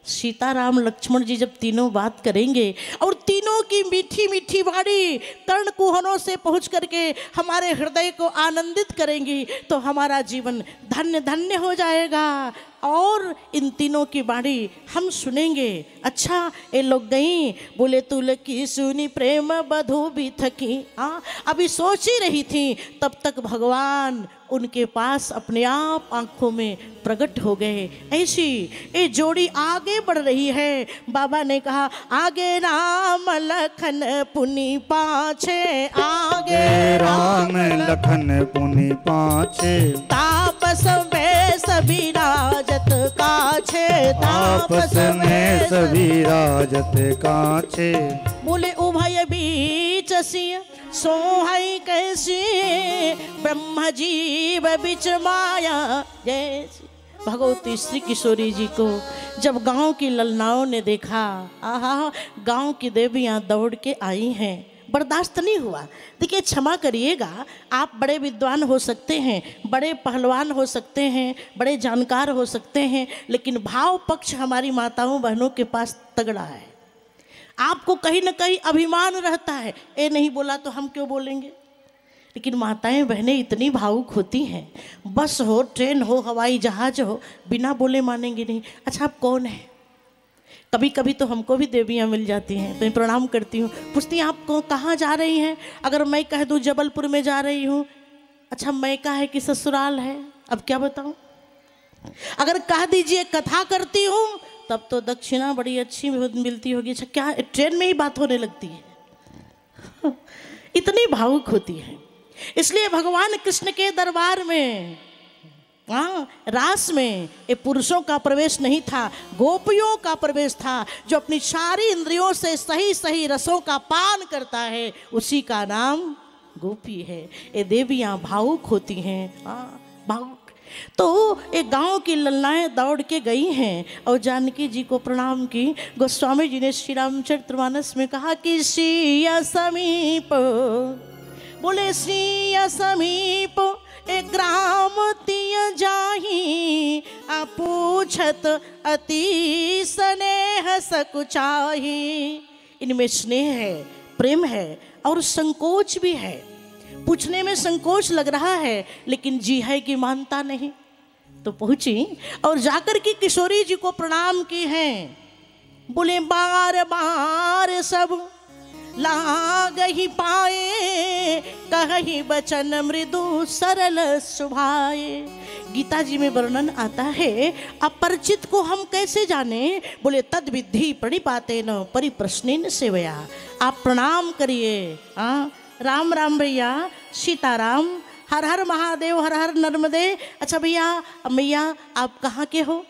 सीता राम लक्ष्मण जी जब तीनों बात करेंगे और तीनों की मीठी मीठी वाणी कर्ण कुहनों से पहुँच करके हमारे हृदय को आनंदित करेंगी, तो हमारा जीवन धन्य धन्य हो जाएगा। और इन तीनों की वाणी हम सुनेंगे। अच्छा ये लोग गई, बोले तुल की सुनी प्रेम बधू भी थकी। हाँ, अभी सोच ही रही थी, तब तक भगवान उनके पास अपने आप आंखों में प्रकट हो गए। ऐसी ये जोड़ी आगे बढ़ रही है। बाबा ने कहा आगे राम लखन पुनि पाछे, आगे राम लखन पुनि पाछे, तापस में सभी राजत काछे, आपस में सभी राजत काछे। बोले उभय बीच सिय सोहई कैसी, ब्रह्म जीव बिच माया जैसी। भगवती श्री किशोरी जी को जब गांव की ललनाओं ने देखा, आहा गांव की देवियां दौड़ के आई हैं, बर्दाश्त नहीं हुआ। देखिए क्षमा करिएगा, आप बड़े विद्वान हो सकते हैं, बड़े पहलवान हो सकते हैं, बड़े जानकार हो सकते हैं, लेकिन भाव पक्ष हमारी माताओं बहनों के पास तगड़ा है। आपको कहीं ना कहीं अभिमान रहता है, ये नहीं बोला तो हम क्यों बोलेंगे। लेकिन माताएं बहनें इतनी भावुक होती हैं, बस हो, ट्रेन हो, हवाई जहाज हो, बिना बोले मानेंगे नहीं। अच्छा आप कौन है? कभी कभी तो हमको भी देवियाँ मिल जाती हैं, तो मैं प्रणाम करती हूँ, पूछती हैं आप कहाँ जा रही हैं? अगर मैं कह दूँ जबलपुर में जा रही हूँ, अच्छा मैं का है कि ससुराल है, अब क्या बताऊँ। अगर कह दीजिए कथा करती हूँ, तब तो दक्षिणा बड़ी अच्छी मिलती होगी। अच्छा क्या ट्रेन में ही बात होने लगती है। इतनी भावुक होती है। इसलिए भगवान कृष्ण के दरबार में, हाँ, रास में ये पुरुषों का प्रवेश नहीं था, गोपियों का प्रवेश था। जो अपनी सारी इंद्रियों से सही सही रसों का पान करता है, उसी का नाम गोपी है। ये देवियाँ भावुक होती हैं, हाँ भावुक। तो एक गांव की ललनाएं दौड़ के गई हैं और जानकी जी को प्रणाम की। गोस्वामी जी ने श्री रामचरितमानस में कहा कि श्रीया समीप, बोले श्रीया समीप एक ग्राम तिय जाही, पूछत अति स्नेह सकुचाही। इनमें स्नेह है, प्रेम है और संकोच भी है। पूछने में संकोच लग रहा है, लेकिन जी है कि मानता नहीं। तो पहुंची और जाकर के किशोरी जी को प्रणाम की हैं। बोले बार बार सब लाग ही पाए, कही बचन मृदु सरल सुभाए। गीता जी में वर्णन आता है, अपरिचित को हम कैसे जाने? बोले तद विद्धि प्रणिपाते न परिप्रश्नेन सेवया। आप प्रणाम करिए। हाँ, राम राम भैया, सीताराम, हर हर महादेव, हर हर नर्मदे। अच्छा भैया मैया आप कहाँ के हो?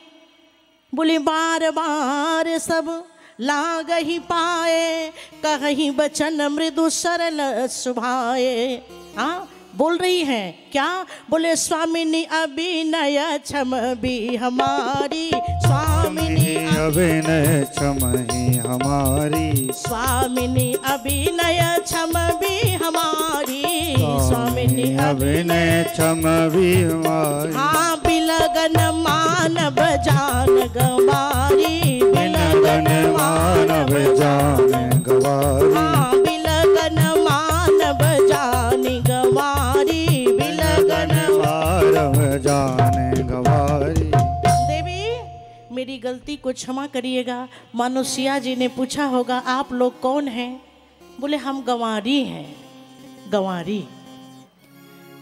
बोले बार बार सब लाग ही पाए, कहीं बचन मृदु सरल सुभाए। हाँ, बोल रही हैं क्या? बोले स्वामिनी अभिनय क्षम भी हमारी, स्वामिनी अभिनय क्षम ही हमारी, स्वामिनी अभिनय क्षम भी हमारी, स्वामिनी अभिनय क्षम भी हमारी। हाँ, बिलगन मानव जान गवारी, बिलगन मानव जान गवारी, हाँ, बिलगन मानव जान गवारी, बिलगन मानव जान गवारी। देवी मेरी गलती को क्षमा करिएगा। मानुषिया जी ने पूछा होगा आप लोग कौन हैं? बोले हम गंवारी हैं। गंवारी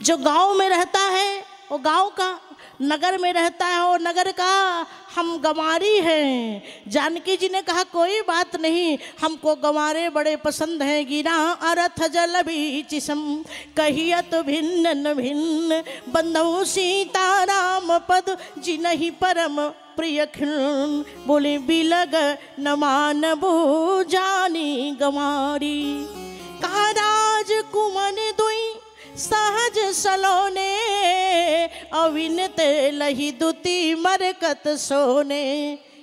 जो गांव में रहता है वो गांव का, नगर में रहता है वो नगर का, हम गंवारी हैं। जानकी जी ने कहा कोई बात नहीं, हमको गंवारे बड़े पसंद हैं। गिरा अर्थ जल बीचिसम कहियत भिन्न भिन्न, बंधु सीता राम पद जिनहि परम प्रिय खिन। बोले बिलग न मानबो जानी गंवारी, कहा राज कुमन दुई सहज सलोने, अविनत लही दुती मरकत सोने।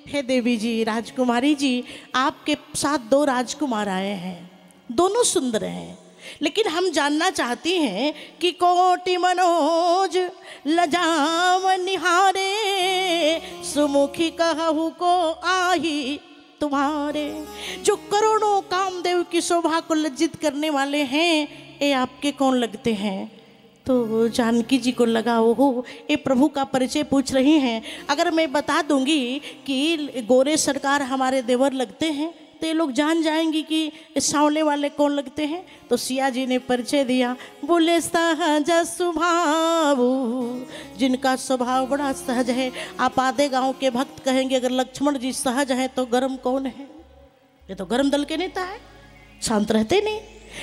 हे देवी जी, राजकुमारी जी, आपके साथ 2 राजकुमार आए हैं, दोनों सुंदर हैं, लेकिन हम जानना चाहती हैं कि कोटि मनोज लजाव निहारे, सुमुखी कहू को आही तुम्हारे। जो करोड़ों कामदेव की शोभा को लज्जित करने वाले हैं, ये आपके कौन लगते हैं? तो जानकी जी को लगा ओहो, ये प्रभु का परिचय पूछ रही हैं। अगर मैं बता दूंगी कि गोरे सरकार हमारे देवर लगते हैं तो ये लोग जान जाएंगी कि इस सांवले वाले कौन लगते हैं। तो सिया जी ने परिचय दिया, बोले सहज स्वभाव, जिनका स्वभाव बड़ा सहज है। आप आधे गांव के भक्त कहेंगे अगर लक्ष्मण जी सहज हैं तो गरम कौन है? ये तो गरम दल के नेता है, शांत रहते नहीं।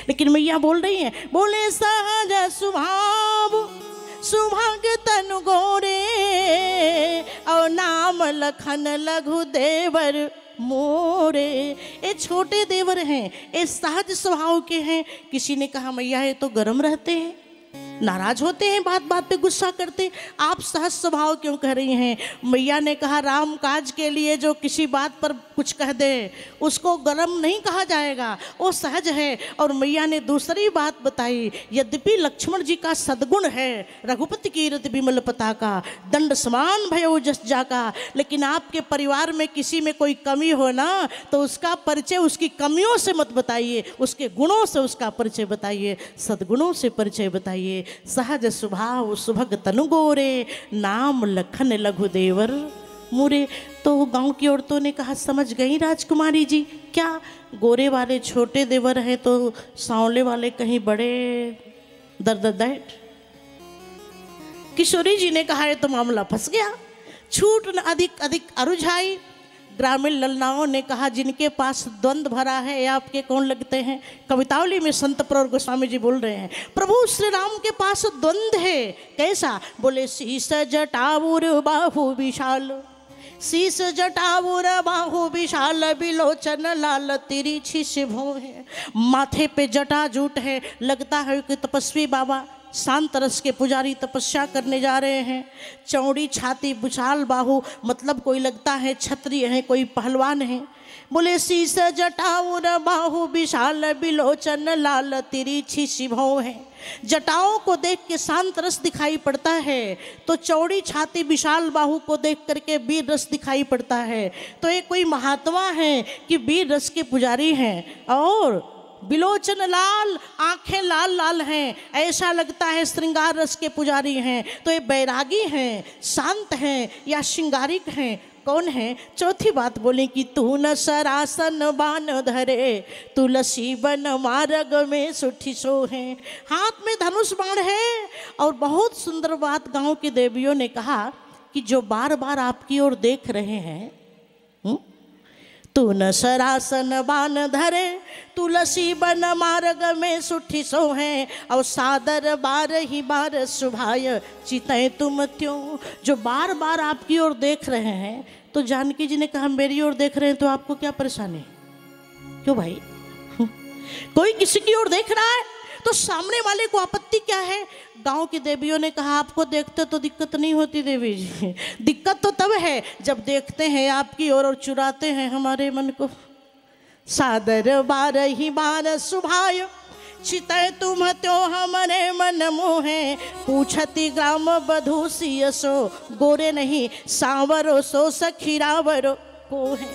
लेकिन मैया बोल रही हैं, बोले सहज स्वभाव सुभाग्य तनु गोरे, और नाम लखन लघु देवर मोरे। ये छोटे देवर हैं, ये सहज स्वभाव के हैं। किसी ने कहा मैया ये तो गरम रहते हैं, नाराज होते हैं, बात बात पे गुस्सा करते, आप सहज स्वभाव क्यों कह रही हैं? मैया ने कहा राम काज के लिए जो किसी बात पर कुछ कह दे उसको गरम नहीं कहा जाएगा, वो सहज है। और मैया ने दूसरी बात बताई, यद्यपि लक्ष्मण जी का सद्गुण है, रघुपति कीरत विमल पताका, दंड समान भयो जस जाका, लेकिन आपके परिवार में किसी में कोई कमी हो ना तो उसका परिचय उसकी कमियों से मत बताइए, उसके गुणों से उसका परिचय बताइए, सद्गुणों से परिचय बताइए। सहज स्वभाव सुभग तनु गोरे, नाम लखन लघु देवर मुरे। तो गांव की औरतों ने कहा समझ गई राजकुमारी जी, क्या गोरे वाले छोटे देवर हैं तो सांवले वाले कहीं बड़े? दर्द। किशोरी जी ने कहा ये तो मामला फंस गया, छूट न अधिक अधिक अरुझाई। ग्रामीण ललनाओं ने कहा जिनके पास द्वंद्व भरा है आपके कौन लगते हैं? कवितावली में संत प्रवर गोस्वामी जी बोल रहे हैं, प्रभु श्री राम के पास द्वंद्व है। कैसा? बोले शीस जटाउर बाहु विशाल, शीस जटाउर बाहु विशाल, बिलोचन लाल तिरछी शिभो है। माथे पे जटा जूट है, लगता है कि तपस्वी बाबा शांत रस के पुजारी तपस्या करने जा रहे हैं। चौड़ी छाती विशाल बाहु, मतलब कोई लगता है क्षत्रिय है, कोई पहलवान है। बोले शीस जटाउर बाहु विशाल, बिलोचन लाल तिरछी शिभो है। जटाओं को देख के शांत रस दिखाई पड़ता है, तो चौड़ी छाती विशाल बाहु को देख करके वीर रस दिखाई पड़ता है। तो ये कोई महात्मा है कि वीर रस के पुजारी हैं। और बिलोचन लाल, आंखें लाल लाल हैं, ऐसा लगता है श्रृंगार रस के पुजारी हैं। तो ये बैरागी हैं, शांत हैं या श्रृंगारिक हैं? कौन है? चौथी बात बोले कि तू न सरासन बान धरे, तुलसी बन मार्ग में सुठी सो है। हाथ में धनुष बाण है। और बहुत सुंदर बात गांव की देवियों ने कहा कि जो बार बार आपकी ओर देख रहे हैं, तू न सरासन बान धरे, तुलसी बन मार्ग में सुठी सो है। और सादर बार ही बार सुभाय, चितय तुम त्यों। जो बार बार आपकी ओर देख रहे हैं, तो जानकी जी ने कहा मेरी ओर देख रहे हैं तो आपको क्या परेशानी? क्यों भाई? कोई किसी की ओर देख रहा है तो सामने वाले को आपत्ति क्या है? गांव की देवियों ने कहा आपको देखते तो दिक्कत नहीं होती देवी जी, दिक्कत तो तब है जब देखते हैं आपकी ओर और चुराते हैं हमारे मन को। सादर बार ही बार सुभाय, चितय तुम त्यो हमारे मन मोहे। पूछती ग्राम बधू सियसो, गोरे नहीं सांवरो सो सखीरावरो को है।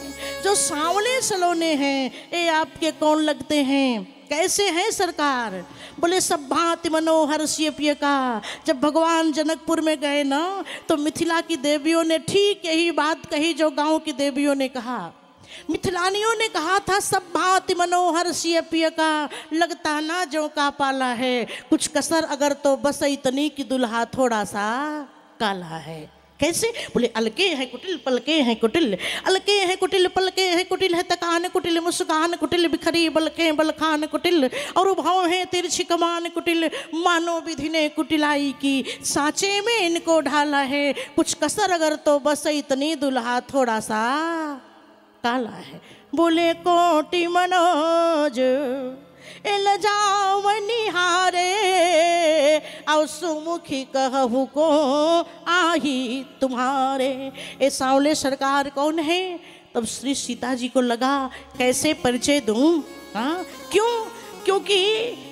जो सांवले सलोने हैं ये आपके कौन लगते हैं? कैसे हैं सरकार? बोले सब भांति मनोहर सियपिय का। जब भगवान जनकपुर में गए ना तो मिथिला की देवियों ने ठीक यही बात कही जो गांव की देवियों ने कहा। मिथिलानियों ने कहा था सब भांति मनोहर सियपिय का, लगता ना जो का पाला है। कुछ कसर अगर तो बस इतनी कि दुल्हा थोड़ा सा काला है। कैसे? बोले अलके हैं कुटिल पलके हैं कुटिल, अलके हैं कुटिल पलके हैं कुटिल है, तकान कुटिल मुस्कान कुटिल, बिखरी बलके बलखान कुटिल, और भाव है तिरछी कमान कुटिल। मानो विधि ने कुटिलाई की, सांचे में इनको ढाला है। कुछ कसर अगर तो बस इतनी दुल्हा थोड़ा सा काला है। बोले कोटि मनोज लजाव निहारे, और सुमुखी कहू को आही तुम्हारे। ए सांवले सरकार कौन है? तब श्री सीता जी को लगा कैसे परिचय दूं। हाँ, क्यों? क्योंकि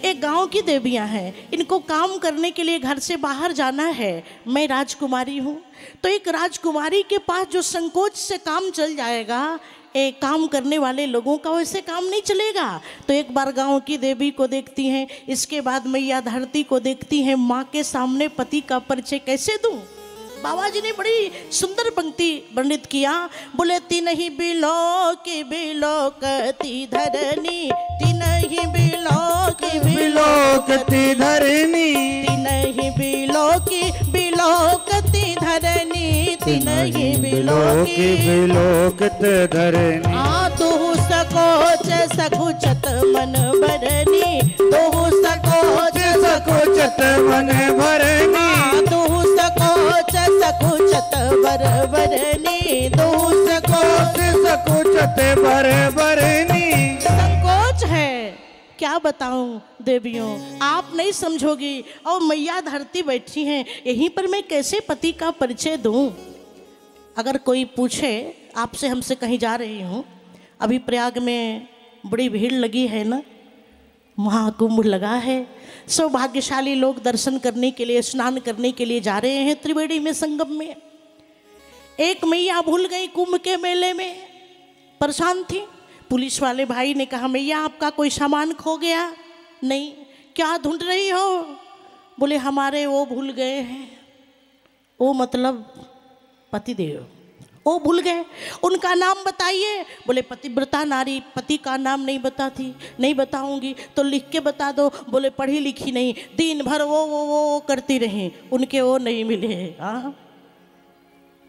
एक गांव की देवियां हैं, इनको काम करने के लिए घर से बाहर जाना है। मैं राजकुमारी हूँ, तो एक राजकुमारी के पास जो संकोच से काम चल जाएगा, एक काम करने वाले लोगों का वैसे काम नहीं चलेगा। तो एक बार गांव की देवी को देखती हैं, इसके बाद मैया धरती को देखती हैं, माँ के सामने पति का परिचय कैसे दूं। बाबा जी ने बड़ी सुंदर पंक्ति वर्णित किया, बोले तिनहि बिलोकी बिलोकती धरनी, तिनहि बिलोकी बिलोकती धरनी, तिनहि बिलोकी बिलोकती धरनी, तिनहि बिलोकी बिलोकत धरनी। तुहु सकोच सकुचत मन भरनी, तुहु सकोच सकुचत मन भरनी, तुहु सकोच सकुचत बर भरनी, तुहु सकोच सकुचत बर भरनी। संकोच है, क्या बताऊं देवियों, आप नहीं समझोगी। और मैया धरती बैठी हैं, यहीं पर मैं कैसे पति का परिचय दूं। अगर कोई पूछे आपसे, हमसे कहीं जा रही हूँ, अभी प्रयाग में बड़ी भीड़ लगी है ना, महाकुंभ लगा है, सौभाग्यशाली लोग दर्शन करने के लिए, स्नान करने के लिए जा रहे हैं त्रिवेणी में, संगम में। एक मैया भूल गई कुंभ के मेले में, परेशान थी। पुलिस वाले भाई ने कहा, मैया आपका कोई सामान खो गया? नहीं। क्या ढूंढ रही हो? बोले हमारे वो भूल गए हैं। वो मतलब पतिदेव, वो भूल गए। उनका नाम बताइए। बोले पतिव्रता नारी, पति का नाम नहीं बताती। नहीं बताऊंगी तो लिख के बता दो। बोले पढ़ी लिखी नहीं, दिन भर वो करती रही, उनके वो नहीं मिले। हाँ,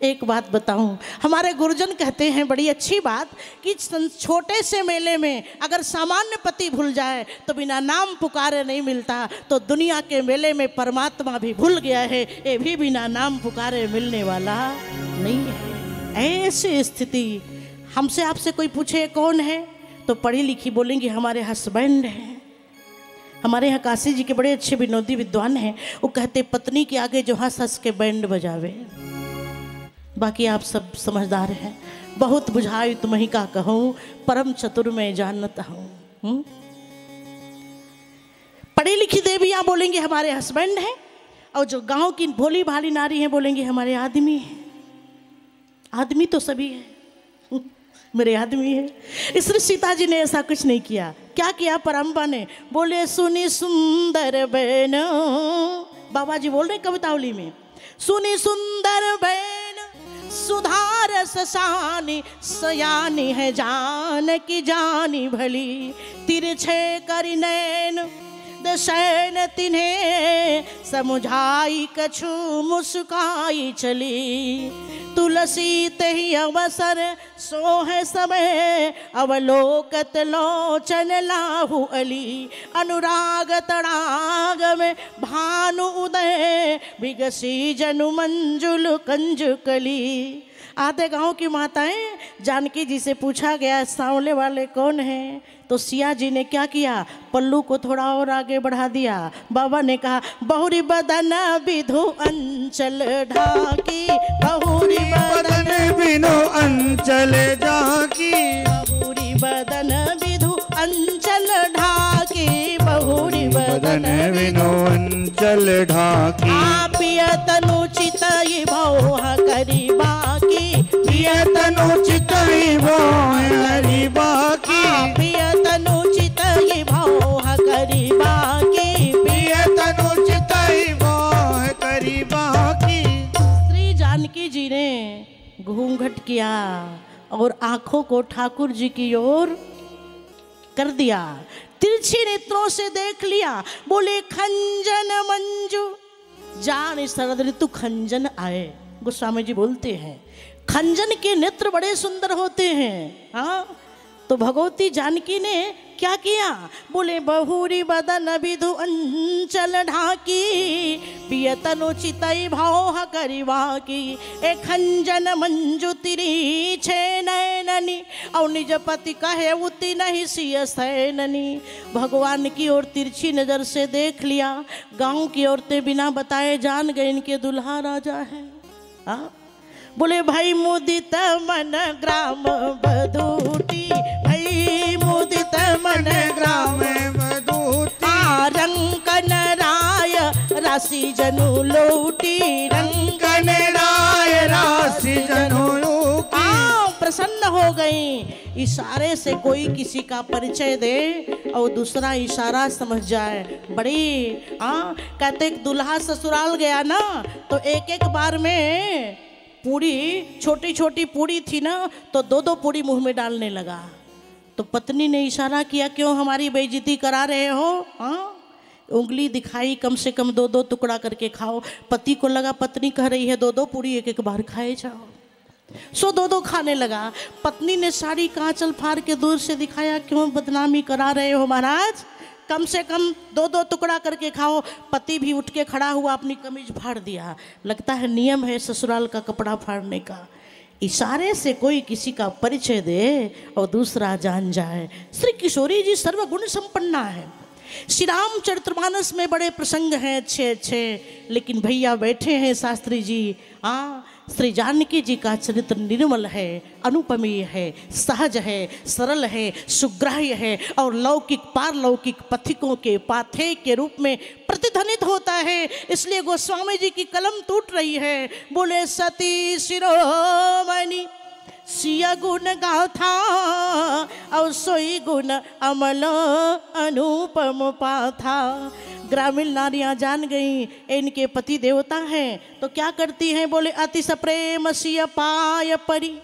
एक बात बताऊं, हमारे गुरुजन कहते हैं बड़ी अच्छी बात कि छोटे से मेले में अगर सामान्य पति भूल जाए तो बिना नाम पुकारे नहीं मिलता, तो दुनिया के मेले में परमात्मा भी भूल गया है, ये भी बिना नाम पुकारे मिलने वाला नहीं है। ऐसी स्थिति, हमसे आपसे कोई पूछे कौन है, तो पढ़ी लिखी बोलेंगे हमारे हस्बैंड हैं। हमारे यहाँ काशी जी के बड़े अच्छे विनोदी विद्वान हैं, वो कहते पत्नी के आगे जो हंस हंस के बैंड बजावे। बाकी आप सब समझदार हैं। बहुत बुझाई तुम्हीं का कहूँ, परम चतुर मैं जानता हूँ। पढ़ी लिखी देवियाँ बोलेंगे हमारे हस्बैंड हैं, और जो गांव की भोली भाली नारी हैं बोलेंगे हमारे आदमी हैं। आदमी तो सभी है, मेरे आदमी है। इसलिए सीता जी ने ऐसा कुछ नहीं किया। क्या किया परम्बा ने? बोले सुनी सुंदर बहन, बाबा जी बोल रहे कवितावली में, सुनी सुंदर बहन सुधार ससानी, सयानी है जान की जानी भली, तिरछे करि नैन दशैन तिन्हें समुझाई कछु मुस्काई चली, तुलसी तही अवसर सोह समय अवलोकत लोचन लाहु अली, अनुराग तड़ाग में भानु उदय विगसी जनु मंजुल कंजु कली। आधे गांव की माताएं, जानकी जी से पूछा गया सांवले वाले कौन हैं, तो सिया जी ने क्या किया, पल्लू को थोड़ा और आगे बढ़ा दिया। बाबा ने कहा बहुरी बदन विधु अंचल ढाकी, बहुरी बदन बिनु अंचल ढाकी, बहुरी बदन विधु अंचल ढाकी, बहुरी बदन बिनु अंचल ढाकी। पियतनु चितई भौह करी बाकी, पियतनु चितई भौह करी बाकी, पियतनु चितई भौह करी बाकी, पियतनु चितई भौह करी बाकी। श्री जानकी जी ने घूंघट किया और आंखों को ठाकुर जी की ओर कर दिया, तिरछी नेत्रों से देख लिया। बोले खंजन मंजू जान शरद ऋतु खंजन आए। गोस्वामी जी बोलते हैं खंजन के नेत्र बड़े सुंदर होते हैं। हाँ, तो भगवती जानकी ने क्या किया? बोले बहुरी बदन विधु अंचल ढाकी, पियतनु चितई भाव करिवा की, ए खंजन मंजू तिरी छे नैननी, और निज पति कहे उति नहीं सिय सैननी। भगवान की ओर तिरछी नजर से देख लिया। गांव की औरतें बिना बताए जान गए इनके दुल्हा राजा है। बोले भाई मुदित मन ग्राम बधूटी, भाई मुदित मन ग्राम बधूटी, रंकन राय राशि जनु लौटी, रंकन राय राशि जनु लौटी। प्रसन्न हो गई। इशारे से कोई किसी का परिचय दे और दूसरा इशारा समझ जाए। बड़ी कहते दुल्हा ससुराल गया ना तो एक एक बार में पूरी, छोटी छोटी पूरी थी ना तो दो दो पूरी मुंह में डालने लगा। तो पत्नी ने इशारा किया, क्यों हमारी बेइज्जती करा रहे हो? उंगली दिखाई, कम से कम दो दो टुकड़ा करके खाओ। पति को लगा पत्नी कह रही है दो दो पूरी एक एक बार खाए जाओ, सो दो दो खाने लगा। पत्नी ने साड़ी कांचल फाड़ के दूर से दिखाया, क्यों बदनामी करा रहे हो महाराज, कम से कम दो दो टुकड़ा करके खाओ। पति भी उठ के खड़ा हुआ, अपनी कमीज फाड़ दिया। लगता है नियम है ससुराल का कपड़ा फाड़ने का। इशारे से कोई किसी का परिचय दे और दूसरा जान जाए। श्री किशोरी जी सर्वगुण संपन्ना है। श्री रामचरितमानस में बड़े प्रसंग हैं अच्छे अच्छे, लेकिन भैया बैठे हैं शास्त्री जी। श्री जानकी जी का चरित्र निर्मल है, अनुपमीय है, सहज है, सरल है, सुग्राह्य है और लौकिक पारलौकिक पथिकों के पाथे के रूप में प्रतिध्वनित होता है। इसलिए गोस्वामी जी की कलम टूट रही है। बोले सती शिरोमणि सिया गुण गाथा, और सोई गुण अमल अनुपम पाथा। ग्रामीण नारियां जान गई इनके पति देवता हैं तो क्या करती हैं? बोले अति सप्रेम सिय पाय परी,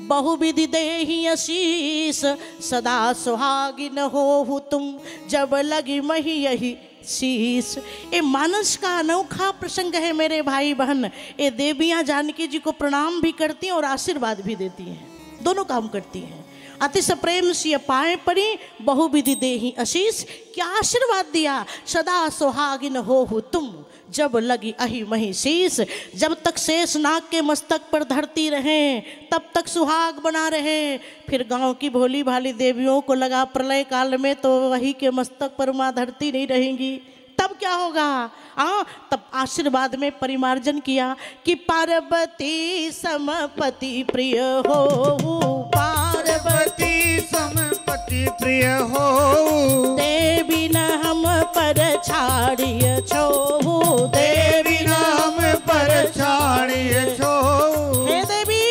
बहुविधि देहि आशीष, सदा सुहागिन हो तुम, जब लगी मही यही शीश। ये मानस का अनोखा प्रसंग है मेरे भाई बहन। ये देवियां जानकी जी को प्रणाम भी करती हैं और आशीर्वाद भी देती हैं, दोनों काम करती हैं। अति सप्रेम सिय पाए परी, बहुविधि देहि आशीष। क्या आशीर्वाद दिया? सदा सुहागिन हो तुम, जब लगी अहि मही शीश। जब तक शेष नाग के मस्तक पर धरती रहें तब तक सुहाग बना रहे। फिर गांव की भोली भाली देवियों को लगा प्रलय काल में तो वही के मस्तक पर माँ धरती नहीं रहेंगी, तब क्या होगा? तब आशीर्वाद में परिमार्जन किया कि पार्वती समपति प्रिय हो, पार्वती समपति प्रिय हो, देवी न हम पर छाड़िय छो, देवी न हम पर छाड़िय छो। हे देवी,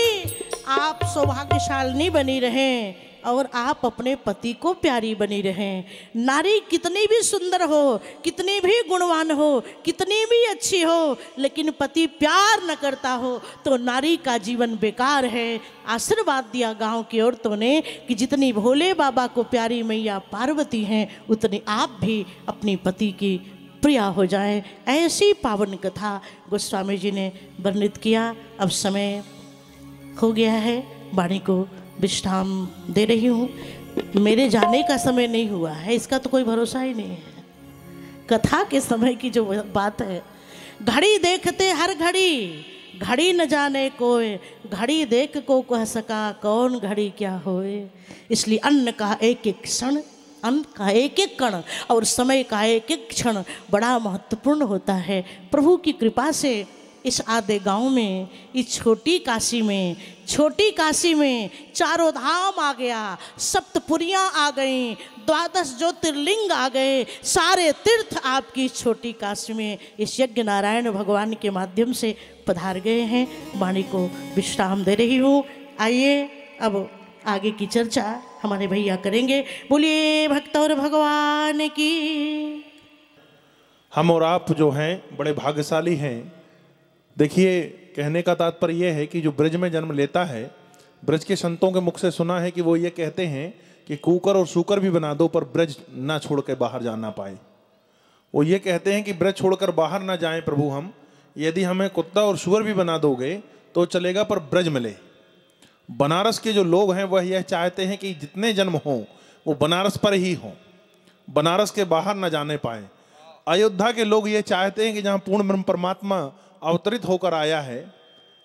आप सौभाग्यशालिनी बनी रहें और आप अपने पति को प्यारी बनी रहें। नारी कितनी भी सुंदर हो, कितनी भी गुणवान हो, कितनी भी अच्छी हो, लेकिन पति प्यार न करता हो तो नारी का जीवन बेकार है। आशीर्वाद दिया गांव की औरतों ने कि जितनी भोले बाबा को प्यारी मैया पार्वती हैं उतनी आप भी अपनी पति की प्रिया हो जाएं। ऐसी पावन कथा गोस्वामी जी ने वर्णित किया। अब समय हो गया है, वाणी को विश्राम दे रही हूँ। मेरे जाने का समय नहीं हुआ है, इसका तो कोई भरोसा ही नहीं है। कथा के समय की जो बात है, घड़ी देखते हर घड़ी, घड़ी न जाने कोई, घड़ी देख को कह सका कौन घड़ी क्या होए। इसलिए अन्न का एक एक क्षण, अन्न का एक एक कण और समय का एक एक क्षण बड़ा महत्वपूर्ण होता है। प्रभु की कृपा से इस आधे गांव में, इस छोटी काशी में चारों धाम आ गया, सप्तपुरियां आ गईं, 12 ज्योतिर्लिंग आ गए, सारे तीर्थ आपकी छोटी काशी में इस यज्ञ नारायण भगवान के माध्यम से पधार गए हैं। वाणी को विश्राम दे रही हूँ। आइए अब आगे की चर्चा हमारे भैया करेंगे। बोलिए भक्त और भगवान की। हम और आप जो हैं बड़े भाग्यशाली हैं। देखिए, कहने का तात्पर्य यह है कि जो ब्रज में जन्म लेता है, ब्रज के संतों के मुख से सुना है कि वो ये कहते हैं कि कुकर और सूकर भी बना दो पर ब्रज ना छोड़ के बाहर जा ना पाए। वो ये कहते हैं कि ब्रज छोड़कर बाहर ना जाएं प्रभु हम, यदि हमें कुत्ता और सुअर भी बना दोगे तो चलेगा पर ब्रज मिले। बनारस के जो लोग हैं वह यह चाहते हैं कि जितने जन्म हों वो बनारस पर ही हो, बनारस के बाहर न जाने पाए। अयोध्या के लोग ये चाहते हैं कि जहाँ पूर्ण ब्रह्म परमात्मा अवतरित होकर आया है,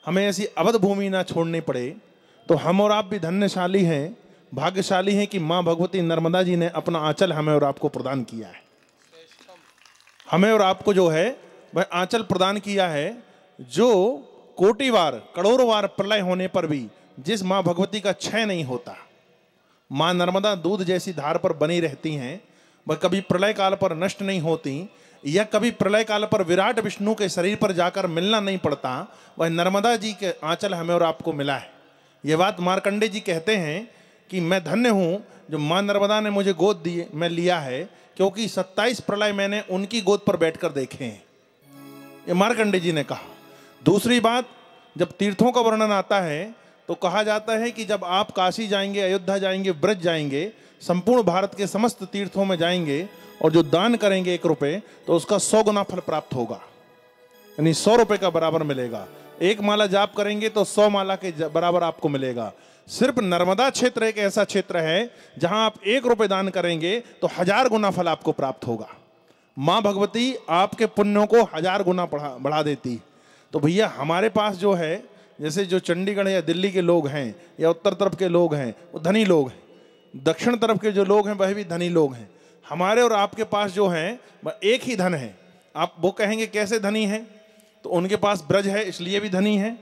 हमें ऐसी अवध भूमि ना छोड़नी पड़े। तो हम और आप भी धन्यशाली हैं, भाग्यशाली हैं कि माँ भगवती नर्मदा जी ने अपना आंचल हमें और आपको प्रदान किया है। हमें और आपको जो है वह आंचल प्रदान किया है, जो कोटि बार करोड़ों बार प्रलय होने पर भी जिस माँ भगवती का क्षय नहीं होता। माँ नर्मदा दूध जैसी धार पर बनी रहती हैं, वह कभी प्रलय काल पर नष्ट नहीं होती, या कभी प्रलय काल पर विराट विष्णु के शरीर पर जाकर मिलना नहीं पड़ता। वह नर्मदा जी के आंचल हमें और आपको मिला है। यह बात मार्कंडे जी कहते हैं कि मैं धन्य हूँ जो माँ नर्मदा ने मुझे गोद दी मैं लिया है, क्योंकि 27 प्रलय मैंने उनकी गोद पर बैठकर देखे हैं। ये मार्कंडे जी ने कहा। दूसरी बात, जब तीर्थों का वर्णन आता है तो कहा जाता है कि जब आप काशी जाएंगे, अयोध्या जाएंगे, ब्रज जाएंगे, संपूर्ण भारत के समस्त तीर्थों में जाएंगे और जो दान करेंगे 1 रुपये तो उसका 100 गुना फल प्राप्त होगा, यानी 100 रुपये का बराबर मिलेगा। 1 माला जाप करेंगे तो 100 माला के बराबर आपको मिलेगा। सिर्फ नर्मदा क्षेत्र एक ऐसा क्षेत्र है जहां आप 1 रुपये दान करेंगे तो 1000 गुना फल आपको प्राप्त होगा। माँ भगवती आपके पुण्यों को 1000 गुना बढ़ा देती। तो भैया हमारे पास जो है, जैसे जो चंडीगढ़ या दिल्ली के लोग हैं या उत्तर तरफ के लोग हैं वो धनी लोग हैं, दक्षिण तरफ के जो लोग हैं वह भी धनी लोग हैं। हमारे और आपके पास जो है वह एक ही धन है। आप वो कहेंगे कैसे धनी है, तो उनके पास ब्रज है इसलिए भी धनी है,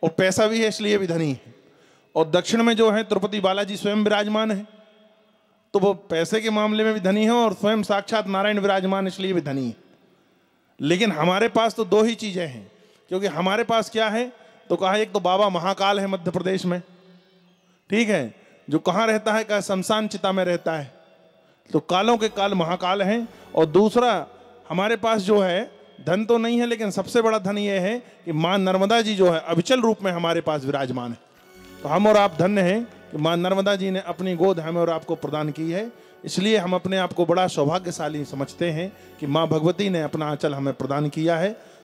और पैसा भी है इसलिए भी धनी है। और दक्षिण में जो है तिरुपति बालाजी स्वयं विराजमान है, तो वो पैसे के मामले में भी धनी है और स्वयं साक्षात नारायण विराजमान इसलिए भी धनी है। लेकिन हमारे पास तो 2 ही चीजें हैं, क्योंकि हमारे पास क्या है, तो कहा एक तो बाबा महाकाल है मध्य प्रदेश में, ठीक है, जो कहाँ रहता है, कहा शमशान चिता में रहता है, तो कालों के काल महाकाल हैं। और दूसरा हमारे पास जो है धन तो नहीं है, लेकिन सबसे बड़ा धन ये है कि माँ नर्मदा जी जो है अविचल रूप में हमारे पास विराजमान है। तो हम और आप धन्य हैं कि माँ नर्मदा जी ने अपनी गोद हमें और आपको प्रदान की है। इसलिए हम अपने आप को बड़ा सौभाग्यशाली समझते हैं कि माँ भगवती ने अपना आंचल हमें प्रदान किया है।